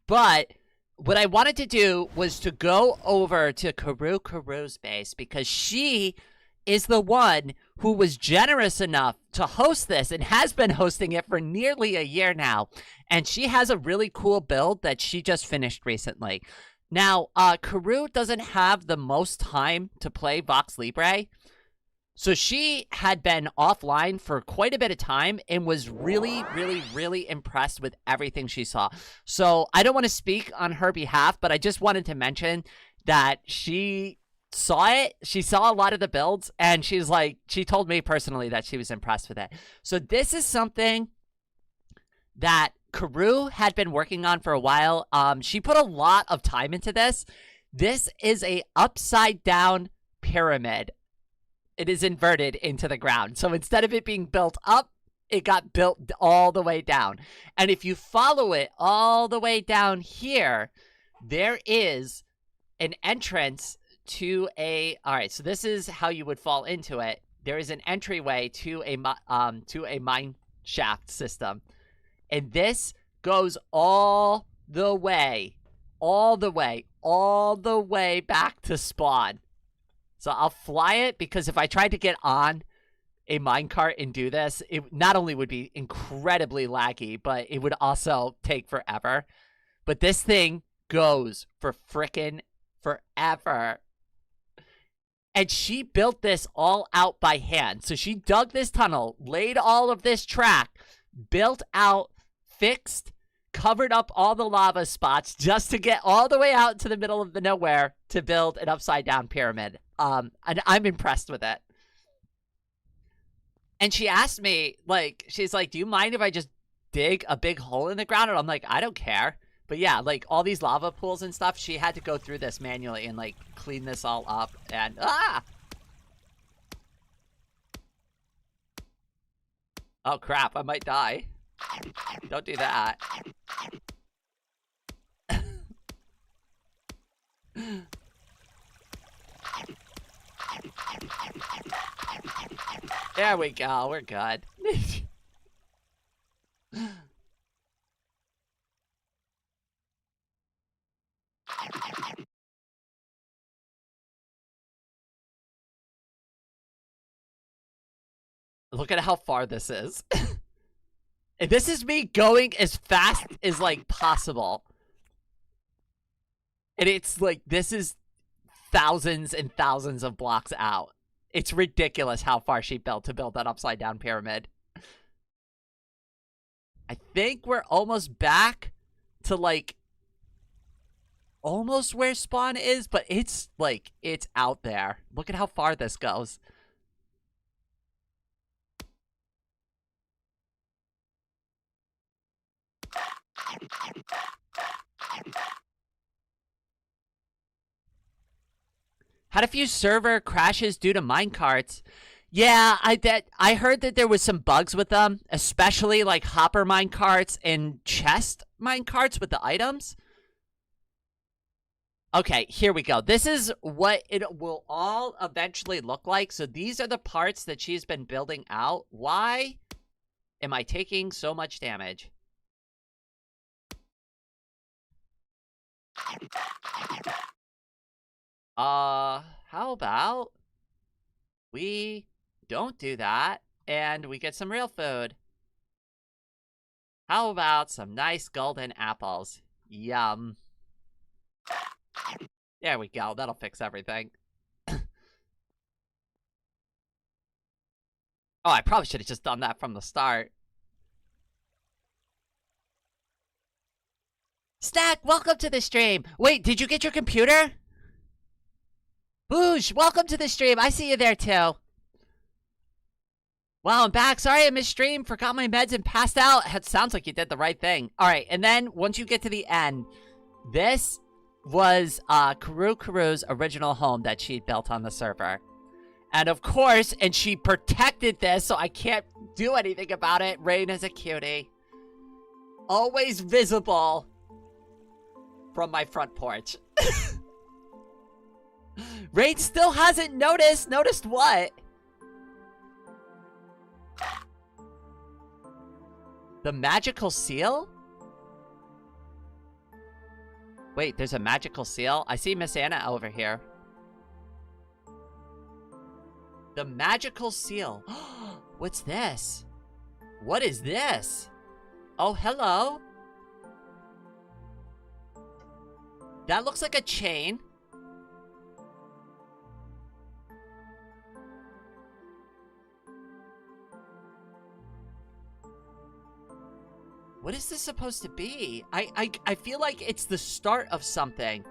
But what I wanted to do was to go over to Karu's base because she is the one who was generous enough to host this and has been hosting it for nearly a year now. And she has a really cool build that she just finished recently. Now, Karu doesn't have the most time to play Vox Libre. So she had been offline for quite a bit of time and was really, really, really impressed with everything she saw. So I don't want to speak on her behalf, but I just wanted to mention that she saw it. She saw a lot of the builds, and she's like, she told me personally that she was impressed with it. So this is something that Karu had been working on for a while. She put a lot of time into this. This is a upside down pyramid. It is inverted into the ground. So instead of it being built up, it got built all the way down. And if you follow it all the way down here, there is an entrance to a... All right, so this is how you would fall into it. There is an entryway to a mine shaft system. And this goes all the way back to spawn. So I'll fly it because if I tried to get on a minecart and do this, it not only would be incredibly laggy, but it would also take forever. But this thing goes for frickin' forever. And she built this all out by hand. So she dug this tunnel, laid all of this track, built out, fixed, covered up all the lava spots just to get all the way out to the middle of the nowhere to build an upside down pyramid. And I'm impressed with it. And she asked me, like, she's like, do you mind if I just dig a big hole in the ground? And I'm like, I don't care. But yeah, like all these lava pools and stuff, she had to go through this manually and like clean this all up. And oh crap, I might die. Don't do that. There we go, we're good. Look at how far this is. And this is me going as fast as like possible. And it's like, this is thousands and thousands of blocks out. It's ridiculous how far she built to build that upside down pyramid. I think we're almost back to like almost where spawn is, but it's like, it's out there. Look at how far this goes. Had a few server crashes due to minecarts. Yeah, I heard that there was some bugs with them, especially like hopper minecarts and chest minecarts with the items. Okay, here we go. This is what it will all eventually look like. So these are the parts that she's been building out. Why am I taking so much damage? How about we don't do that and we get some real food? How about some nice golden apples? Yum. There we go. That'll fix everything. Oh, I probably should have just done that from the start. Stack, welcome to the stream. Wait, did you get your computer? Boosh, welcome to the stream. I see you there too. Wow, I'm back. Sorry I missed stream. Forgot my meds and passed out. It sounds like you did the right thing. All right, and then once you get to the end, this was Karu's original home that she built on the server. And of course, and she protected this, so I can't do anything about it. Rain is a cutie. Always visible from my front porch. Rain still hasn't noticed. Noticed what? The magical seal? Wait, there's a magical seal? I see Miss Anna over here. The magical seal. What's this? What is this? Oh, hello. That looks like a chain. What is this supposed to be? I feel like it's the start of something.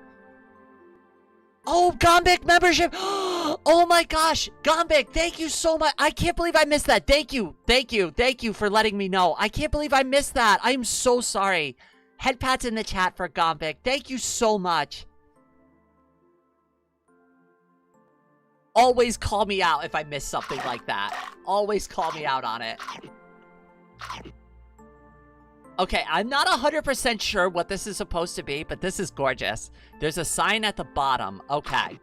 Oh, Gombik membership! Oh my gosh! Gombik, thank you so much! I can't believe I missed that! Thank you! Thank you! Thank you for letting me know! I can't believe I missed that! I'm so sorry! Head pats in the chat for Gombik. Thank you so much! Always call me out if I miss something like that. Always call me out on it. Okay, I'm not 100% sure what this is supposed to be, but this is gorgeous. There's a sign at the bottom. Okay.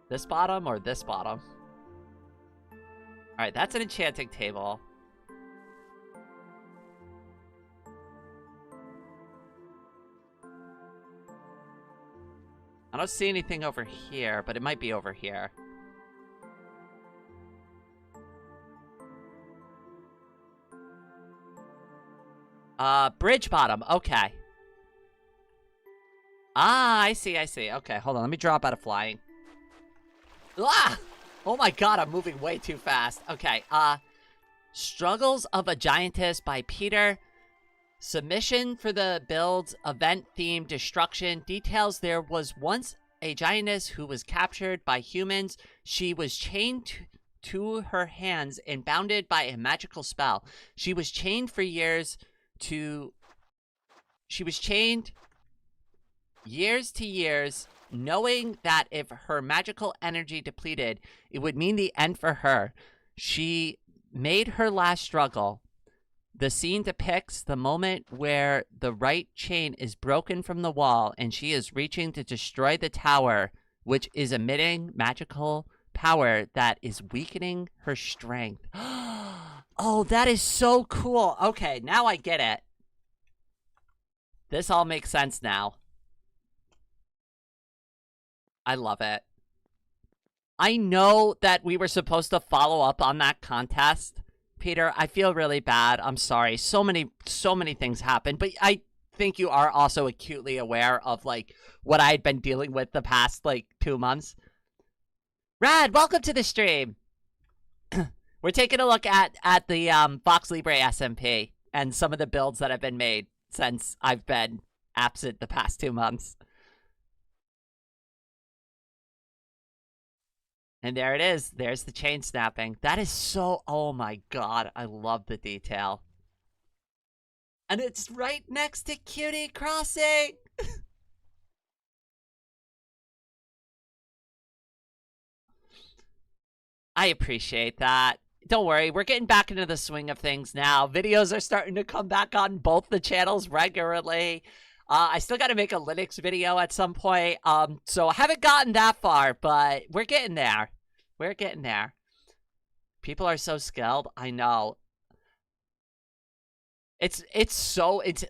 This bottom or this bottom? Alright, that's an enchanting table. I don't see anything over here, but it might be over here. Bridge bottom. Okay. Ah, I see, I see. Okay, hold on. Let me drop out of flying. Ah! Oh my god, I'm moving way too fast. Okay, Struggles of a Giantess by Peter. Submission for the build's event-themed destruction. Details: there was once a giantess who was captured by humans. She was chained to her hands and bounded by a magical spell. She was chained for years to years, knowing that if her magical energy depleted, it would mean the end for her. She made her last struggle. The scene depicts the moment where the right chain is broken from the wall and she is reaching to destroy the tower, which is emitting magical power that is weakening her strength. Oh, that is so cool. Okay, now I get it. This all makes sense now. I love it. I know that we were supposed to follow up on that contest. Peter, I feel really bad. I'm sorry. So many things happened, but I think you are also acutely aware of, like, what I had been dealing with the past, like, 2 months. Rad, welcome to the stream. We're taking a look at the Vox Libre SMP and some of the builds that have been made since I've been absent the past 2 months. And there it is. There's the chain snapping. That is so... Oh my god. I love the detail. And it's right next to Cutie Crossing. I appreciate that. Don't worry. We're getting back into the swing of things now. Videos are starting to come back on both the channels regularly. I still got to make a Linux video at some point. So I haven't gotten that far, but we're getting there. We're getting there. People are so skilled. I know. It's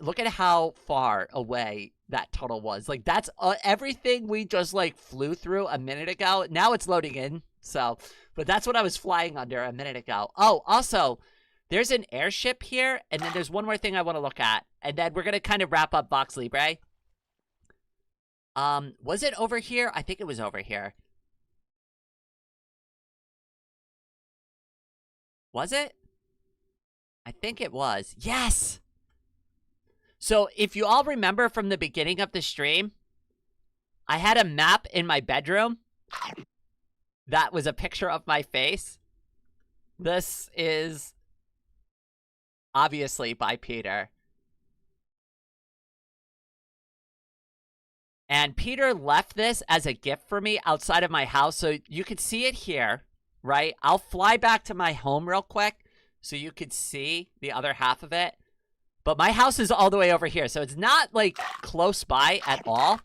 look at how far away that tunnel was. Like, that's everything we just like flew through a minute ago. Now it's loading in. So, but that's what I was flying under a minute ago. Oh, also, there's an airship here, and then there's one more thing I want to look at, and then we're gonna kind of wrap up Vox Libre. Was it over here? I think it was over here. Was it? I think it was. Yes! So, if you all remember from the beginning of the stream, I had a map in my bedroom that was a picture of my face. This is obviously by Peter. And Peter left this as a gift for me outside of my house, so you could see it here, right? I'll fly back to my home real quick so you could see the other half of it. But my house is all the way over here, so it's not, like, close by at all.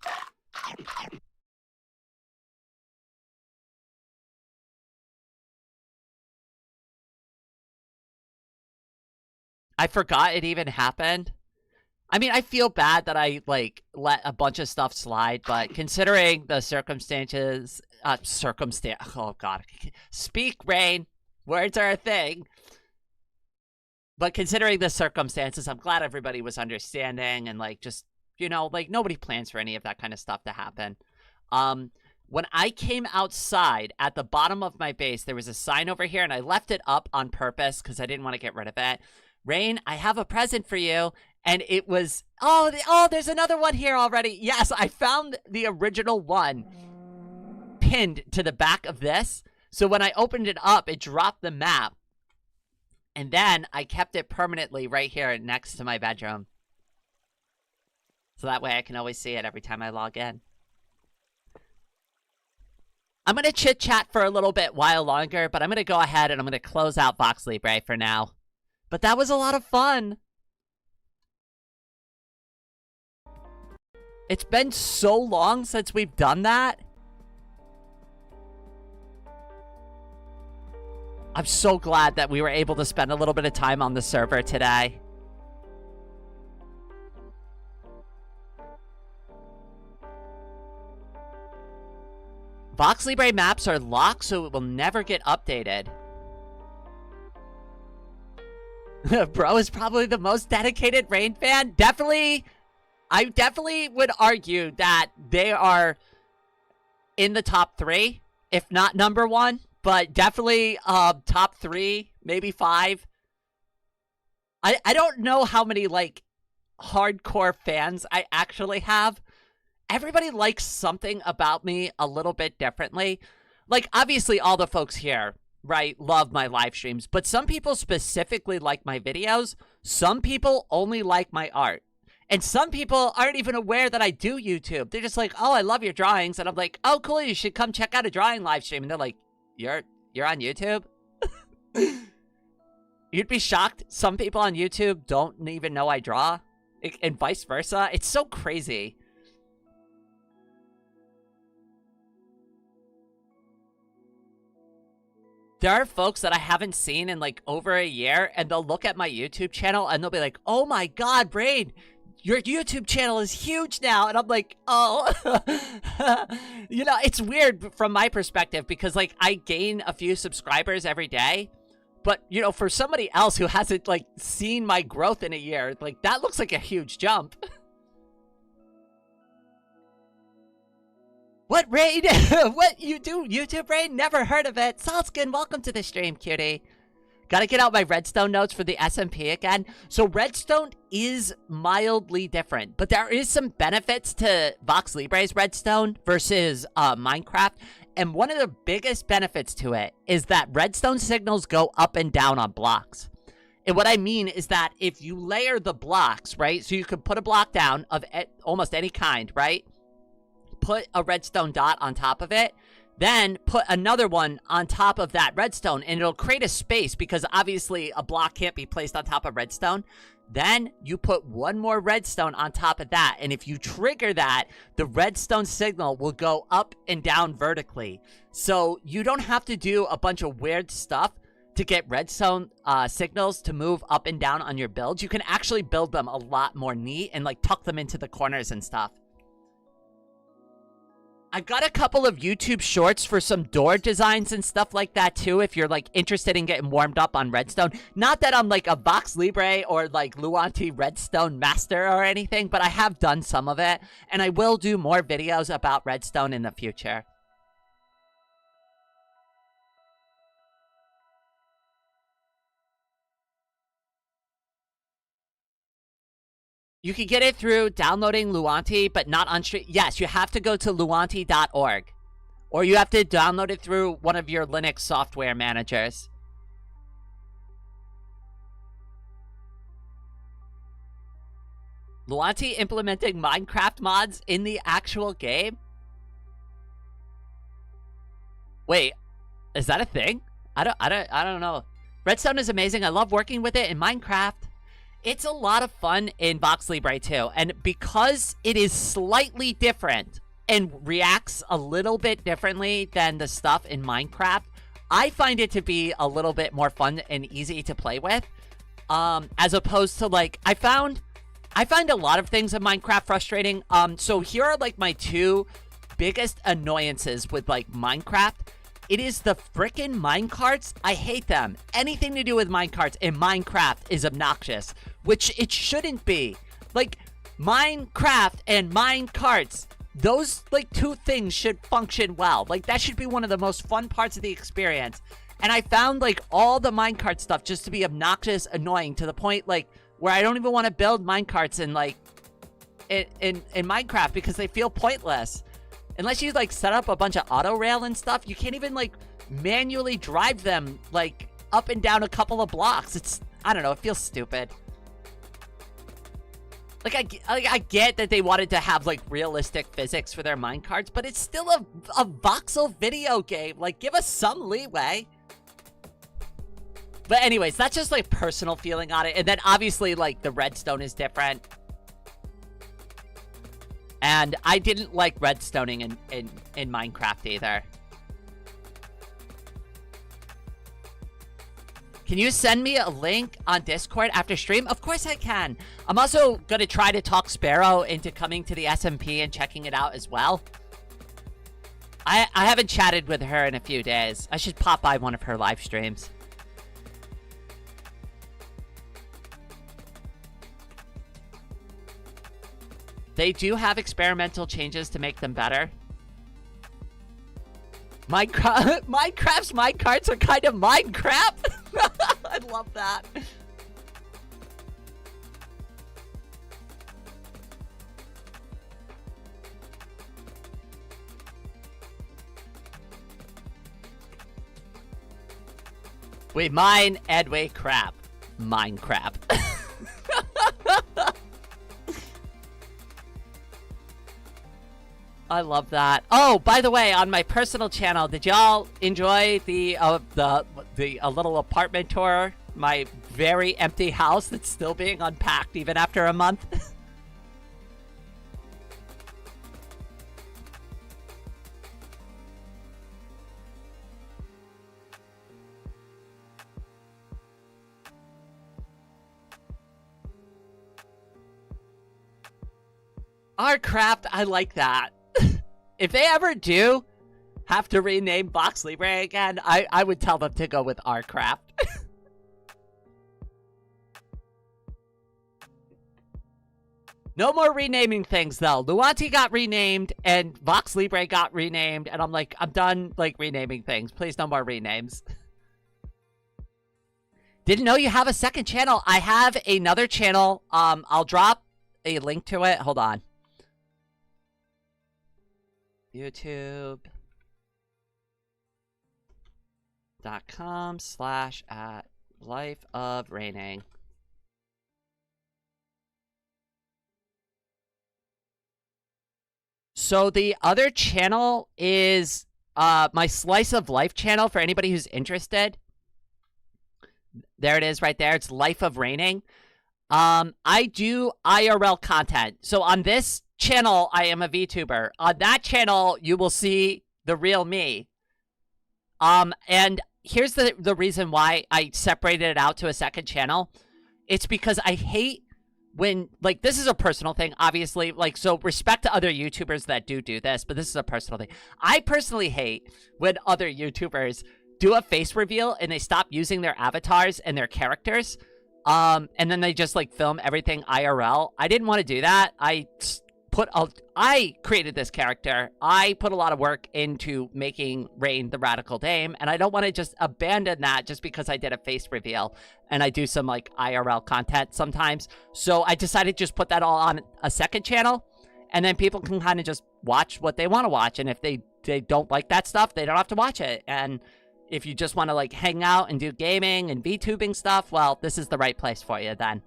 I forgot it even happened. I mean, I feel bad that I, like, let a bunch of stuff slide, but considering the circumstances, oh god. Speak, Rain. Words are a thing. But considering the circumstances, I'm glad everybody was understanding and, like, just, you know, like, nobody plans for any of that kind of stuff to happen. When I came outside, at the bottom of my base, there was a sign over here, and I left it up on purpose because I didn't want to get rid of it. Rain, I have a present for you. And it was, oh, there's another one here already. Yes, I found the original one pinned to the back of this. So when I opened it up, it dropped the map. And then I kept it permanently right here next to my bedroom. So that way I can always see it every time I log in. I'm going to chit-chat for a little bit while longer, but I'm going to go ahead and I'm going to close out Vox Libre for now. But that was a lot of fun. It's been so long since we've done that. I'm so glad that we were able to spend a little bit of time on the server today. Vox Libre maps are locked, so it will never get updated. Bro is probably the most dedicated Rain fan. Definitely... I definitely would argue that they are in the top 3, if not number 1, but definitely top 3, maybe 5. I don't know how many, like, hardcore fans I actually have. Everybody likes something about me a little bit differently. Like, obviously, all the folks here, right, love my live streams, but some people specifically like my videos. Some people only like my art. And some people aren't even aware that I do YouTube. They're just like, oh, I love your drawings. And I'm like, oh, cool, you should come check out a drawing live stream. And they're like, you're on YouTube? You'd be shocked. Some people on YouTube don't even know I draw. And vice versa. It's so crazy. There are folks that I haven't seen in like over a year. And they'll look at my YouTube channel and they'll be like, oh my god, Braid, your YouTube channel is huge now. And I'm like, oh. You know, it's weird from my perspective because, like, I gain a few subscribers every day. But, you know, for somebody else who hasn't, like, seen my growth in a year, like, that looks like a huge jump. What, Raid? What, you do YouTube, Raid? Never heard of it. Saltskin, welcome to the stream, cutie. Gotta get out my redstone notes for the SMP again. So redstone is mildly different, but there is some benefits to Vox Libre's redstone versus Minecraft. And one of the biggest benefits to it is that redstone signals go up and down on blocks. And what I mean is that if you layer the blocks, right? So you could put a block down of almost any kind, right? Put a redstone dot on top of it. Then put another one on top of that redstone, and it'll create a space because obviously a block can't be placed on top of redstone. Then you put one more redstone on top of that, and if you trigger that, the redstone signal will go up and down vertically. So you don't have to do a bunch of weird stuff to get redstone signals to move up and down on your builds, you can actually build them a lot more neat and like tuck them into the corners and stuff. I've got a couple of YouTube shorts for some door designs and stuff like that too, if you're like interested in getting warmed up on redstone. Not that I'm like a Vox Libre or like Luanti redstone master or anything, but I have done some of it, and I will do more videos about redstone in the future. You can get it through downloading Luanti, but not on stream. Yes, you have to go to luanti.org. Or you have to download it through one of your Linux software managers. Luanti implementing Minecraft mods in the actual game? Wait, is that a thing? I don't know. Redstone is amazing. I love working with it in Minecraft. It's a lot of fun in Vox Libre too, and because it is slightly different and reacts a little bit differently than the stuff in Minecraft, I find it to be a little bit more fun and easy to play with, as opposed to like, I find a lot of things in Minecraft frustrating. So here are like my two biggest annoyances with like Minecraft. It is the frickin' minecarts. I hate them. Anything to do with minecarts in Minecraft is obnoxious, which it shouldn't be. Like, Minecraft and minecarts, those, like, two things should function well. Like, that should be one of the most fun parts of the experience. And I found, like, all the minecart stuff just to be obnoxious, annoying, to the point, like, where I don't even want to build minecarts in, like, in Minecraft because they feel pointless. Unless you, like, set up a bunch of auto rail and stuff, you can't even, like, manually drive them, like, up and down a couple of blocks. It's, I don't know, it feels stupid. Like, I get that they wanted to have, like, realistic physics for their minecarts, but it's still a voxel video game. Like, give us some leeway. But anyways, that's just, like, personal feeling on it. And then, obviously, like, the redstone is different. And I didn't like redstoning in Minecraft either. Can you send me a link on Discord after stream? Of course I can. I'm also going to try to talk Sparrow into coming to the SMP and checking it out as well. I haven't chatted with her in a few days. I should pop by one of her live streams. They do have experimental changes to make them better. Minecraft's minecarts are kind of Minecraft. I love that. We mine and we crap. Minecraft. I love that. Oh, by the way, on my personal channel, did y'all enjoy the little apartment tour? My very empty house that's still being unpacked even after a month. Our-craft, I like that. If they ever do have to rename Vox Libre again, I would tell them to go with our-craft. No more renaming things, though. Luanti got renamed, and Vox Libre got renamed, and I'm like, I'm done, like, renaming things. Please, no more renames. Didn't know you have a second channel. I have another channel. I'll drop a link to it. Hold on. YouTube.com/@lifeofraining. So the other channel is my Slice of Life channel for anybody who's interested. There it is right there. It's Life of Raining. I do IRL content. So on this channel, I am a VTuber. On that channel, you will see the real me. And here's the reason why I separated it out to a second channel. It's because I hate when, like, this is a personal thing, obviously, like, so respect to other YouTubers that do this, but this is a personal thing. I personally hate when other YouTubers do a face reveal and they stop using their avatars and their characters, and then they just, like, film everything IRL. I didn't want to do that. I created this character. I put a lot of work into making Rain the Radical Dame, and I don't want to just abandon that just because I did a face reveal and I do some like IRL content sometimes. So I decided to just put that all on a second channel, and then people can kind of just watch what they want to watch. And if they don't like that stuff, they don't have to watch it. And if you just want to like hang out and do gaming and VTubing stuff, well, this is the right place for you then.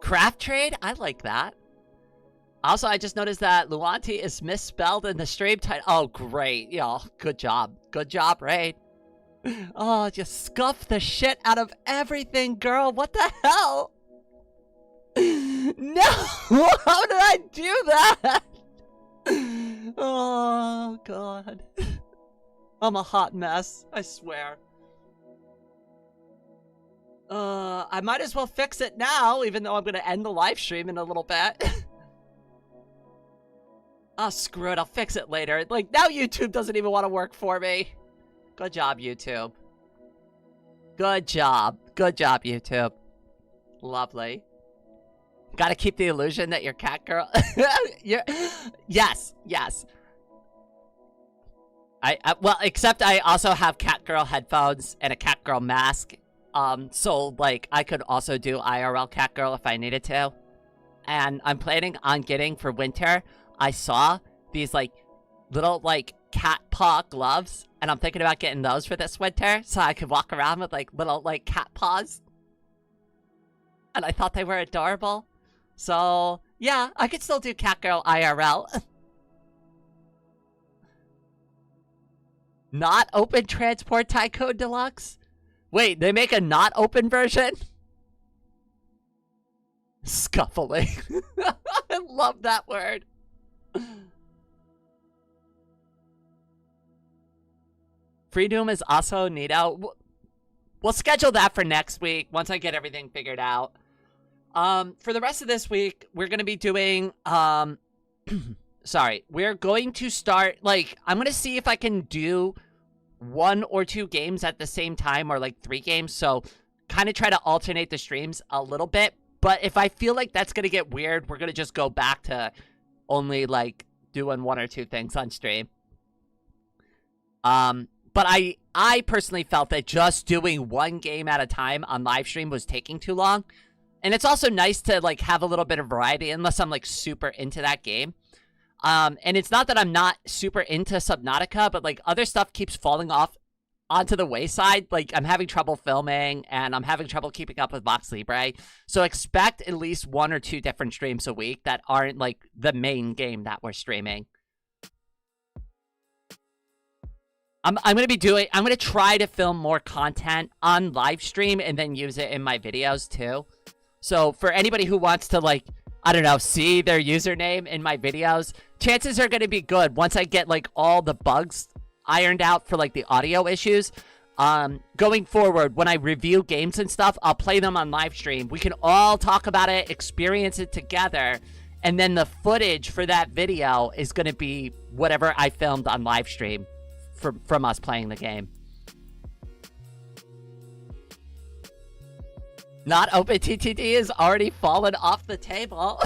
Craft trade? I like that. Also, I just noticed that Luanti is misspelled in the stream title. Oh, great. Yo, good job. Good job, Raid. Oh, just scuff the shit out of everything, girl. What the hell? No! How did I do that? Oh, God. I'm a hot mess. I swear. I might as well fix it now, even though I'm gonna end the live stream in a little bit. Oh, screw it, I'll fix it later. Like, now YouTube doesn't even want to work for me. Good job, YouTube. Good job. Good job, YouTube. Lovely. Gotta keep the illusion that you're cat girl. Yes, yes. Well, except I also have cat girl headphones and a cat girl mask. So, like, I could also do IRL Catgirl if I needed to. And I'm planning on getting, for winter, I saw these, like, little, like, cat paw gloves. And I'm thinking about getting those for this winter, so I could walk around with, like, little, like, cat paws. And I thought they were adorable. So, yeah, I could still do Catgirl IRL. Not open Transport Tycoon Deluxe? Wait, they make a not open version? Scuffling. I love that word. FreeDoom is also neato. We'll schedule that for next week once I get everything figured out. For the rest of this week, we're going to be doing, sorry, we're going to start, like, I'm going to see if I can do 1 or 2 games at the same time, or like 3 games, so kind of try to alternate the streams a little bit. But if I feel like that's gonna get weird, we're gonna just go back to only like doing 1 or 2 things on stream. But I personally felt that just doing 1 game at a time on live stream was taking too long, and it's also nice to like have a little bit of variety unless I'm like super into that game. And it's not that I'm not super into Subnautica, but like other stuff keeps falling off onto the wayside. Like I'm having trouble filming and I'm having trouble keeping up with Vox Libre. So expect at least 1 or 2 different streams a week that aren't like the main game that we're streaming. I'm going to try to film more content on live stream and then use it in my videos too. So for anybody who wants to like, I don't know, see their username in my videos, chances are going to be good once I get like all the bugs ironed out for like the audio issues. Going forward, when I review games and stuff, I'll play them on live stream. We can all talk about it, experience it together, and then the footage for that video is going to be whatever I filmed on live stream from us playing the game. Not open TTD is already fallen off the table.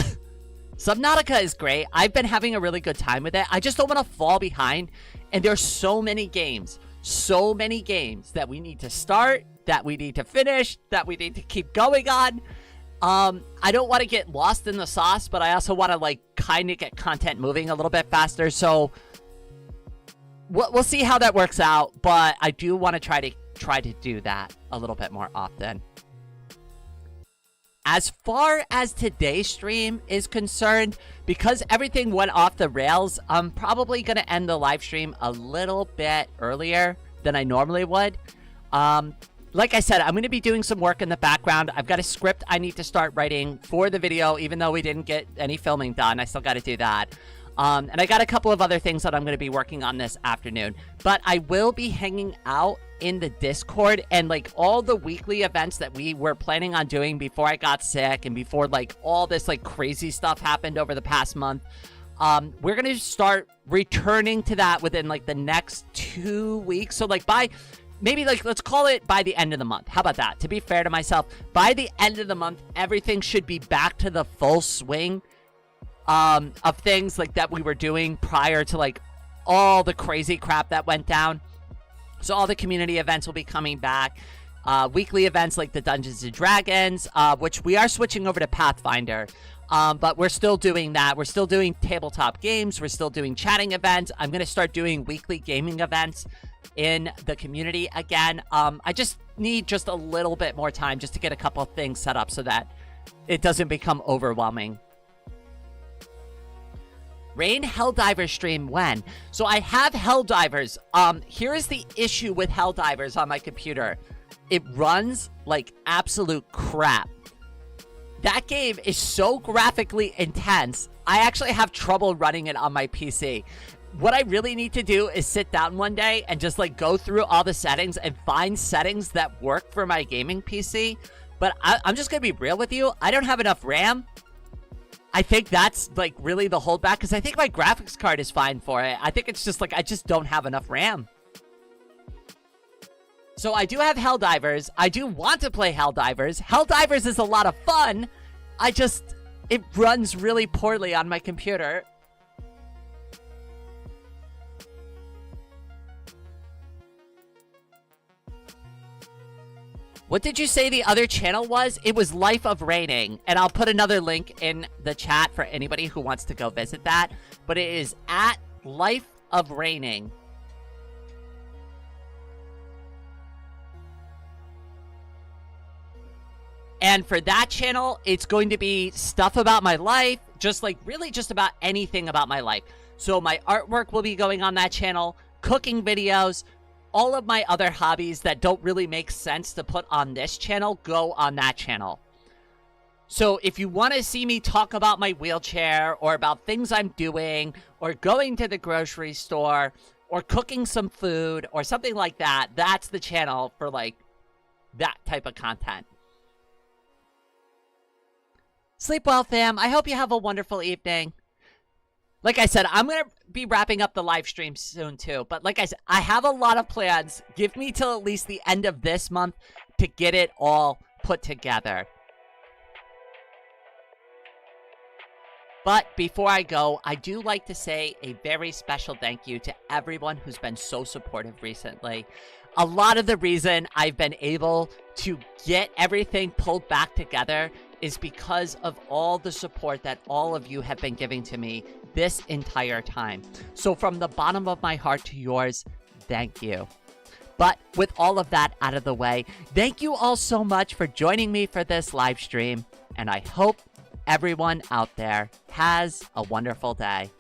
Subnautica is great. I've been having a really good time with it. I just don't want to fall behind. And there's so many games that we need to start, that we need to finish, that we need to keep going on. I don't want to get lost in the sauce, but I also want to like kind of get content moving a little bit faster. So we'll see how that works out. But I do want to try to do that a little bit more often. As far as today's stream is concerned, because everything went off the rails, I'm probably going to end the live stream a little bit earlier than I normally would. Like I said, I'm going to be doing some work in the background. I've got a script I need to start writing for the video, even though we didn't get any filming done. I still got to do that. And I got a couple of other things that I'm going to be working on this afternoon. But I will be hanging out in the Discord, and like all the weekly events that we were planning on doing before I got sick and before like all this like crazy stuff happened over the past month. We're going to start returning to that within like the next 2 weeks. So like by maybe like, let's call it by the end of the month. How about that? To be fair to myself, by the end of the month, everything should be back to the full swing of things like that we were doing prior to like all the crazy crap that went down. So all the community events will be coming back. Weekly events like the Dungeons and Dragons, which we are switching over to Pathfinder. But we're still doing that. We're still doing tabletop games. We're still doing chatting events. I'm going to start doing weekly gaming events in the community again. I just need just a little bit more time just to get a couple of things set up so that it doesn't become overwhelming. Rain Helldiver stream when? So I have Helldivers. Here is the issue with Helldivers on my computer. It runs like absolute crap. That game is so graphically intense, I actually have trouble running it on my PC. What I really need to do is sit down one day and just like go through all the settings and find settings that work for my gaming PC. But I'm just gonna be real with you. I don't have enough RAM. I think that's like really the holdback, because I think my graphics card is fine for it. I think it's just like I just don't have enough RAM. So I do have Helldivers. I do want to play Helldivers. Helldivers is a lot of fun. It runs really poorly on my computer. What did you say the other channel was? It was Life of Raining, and I'll put another link in the chat for anybody who wants to go visit that. But it is at Life of Raining. And for that channel, it's going to be stuff about my life, just like really just about anything about my life. So my artwork will be going on that channel, cooking videos, all of my other hobbies that don't really make sense to put on this channel go on that channel. So if you want to see me talk about my wheelchair or about things I'm doing or going to the grocery store or cooking some food or something like that, that's the channel for like that type of content. Sleep well, fam. I hope you have a wonderful evening. Like I said, I'm going to be wrapping up the live stream soon too. But like I said, I have a lot of plans. Give me till at least the end of this month to get it all put together. But before I go, I do like to say a very special thank you to everyone who's been so supportive recently. A lot of the reason I've been able to get everything pulled back together is because of all the support that all of you have been giving to me this entire time. So from the bottom of my heart to yours, thank you. But with all of that out of the way, thank you all so much for joining me for this live stream, and I hope everyone out there has a wonderful day.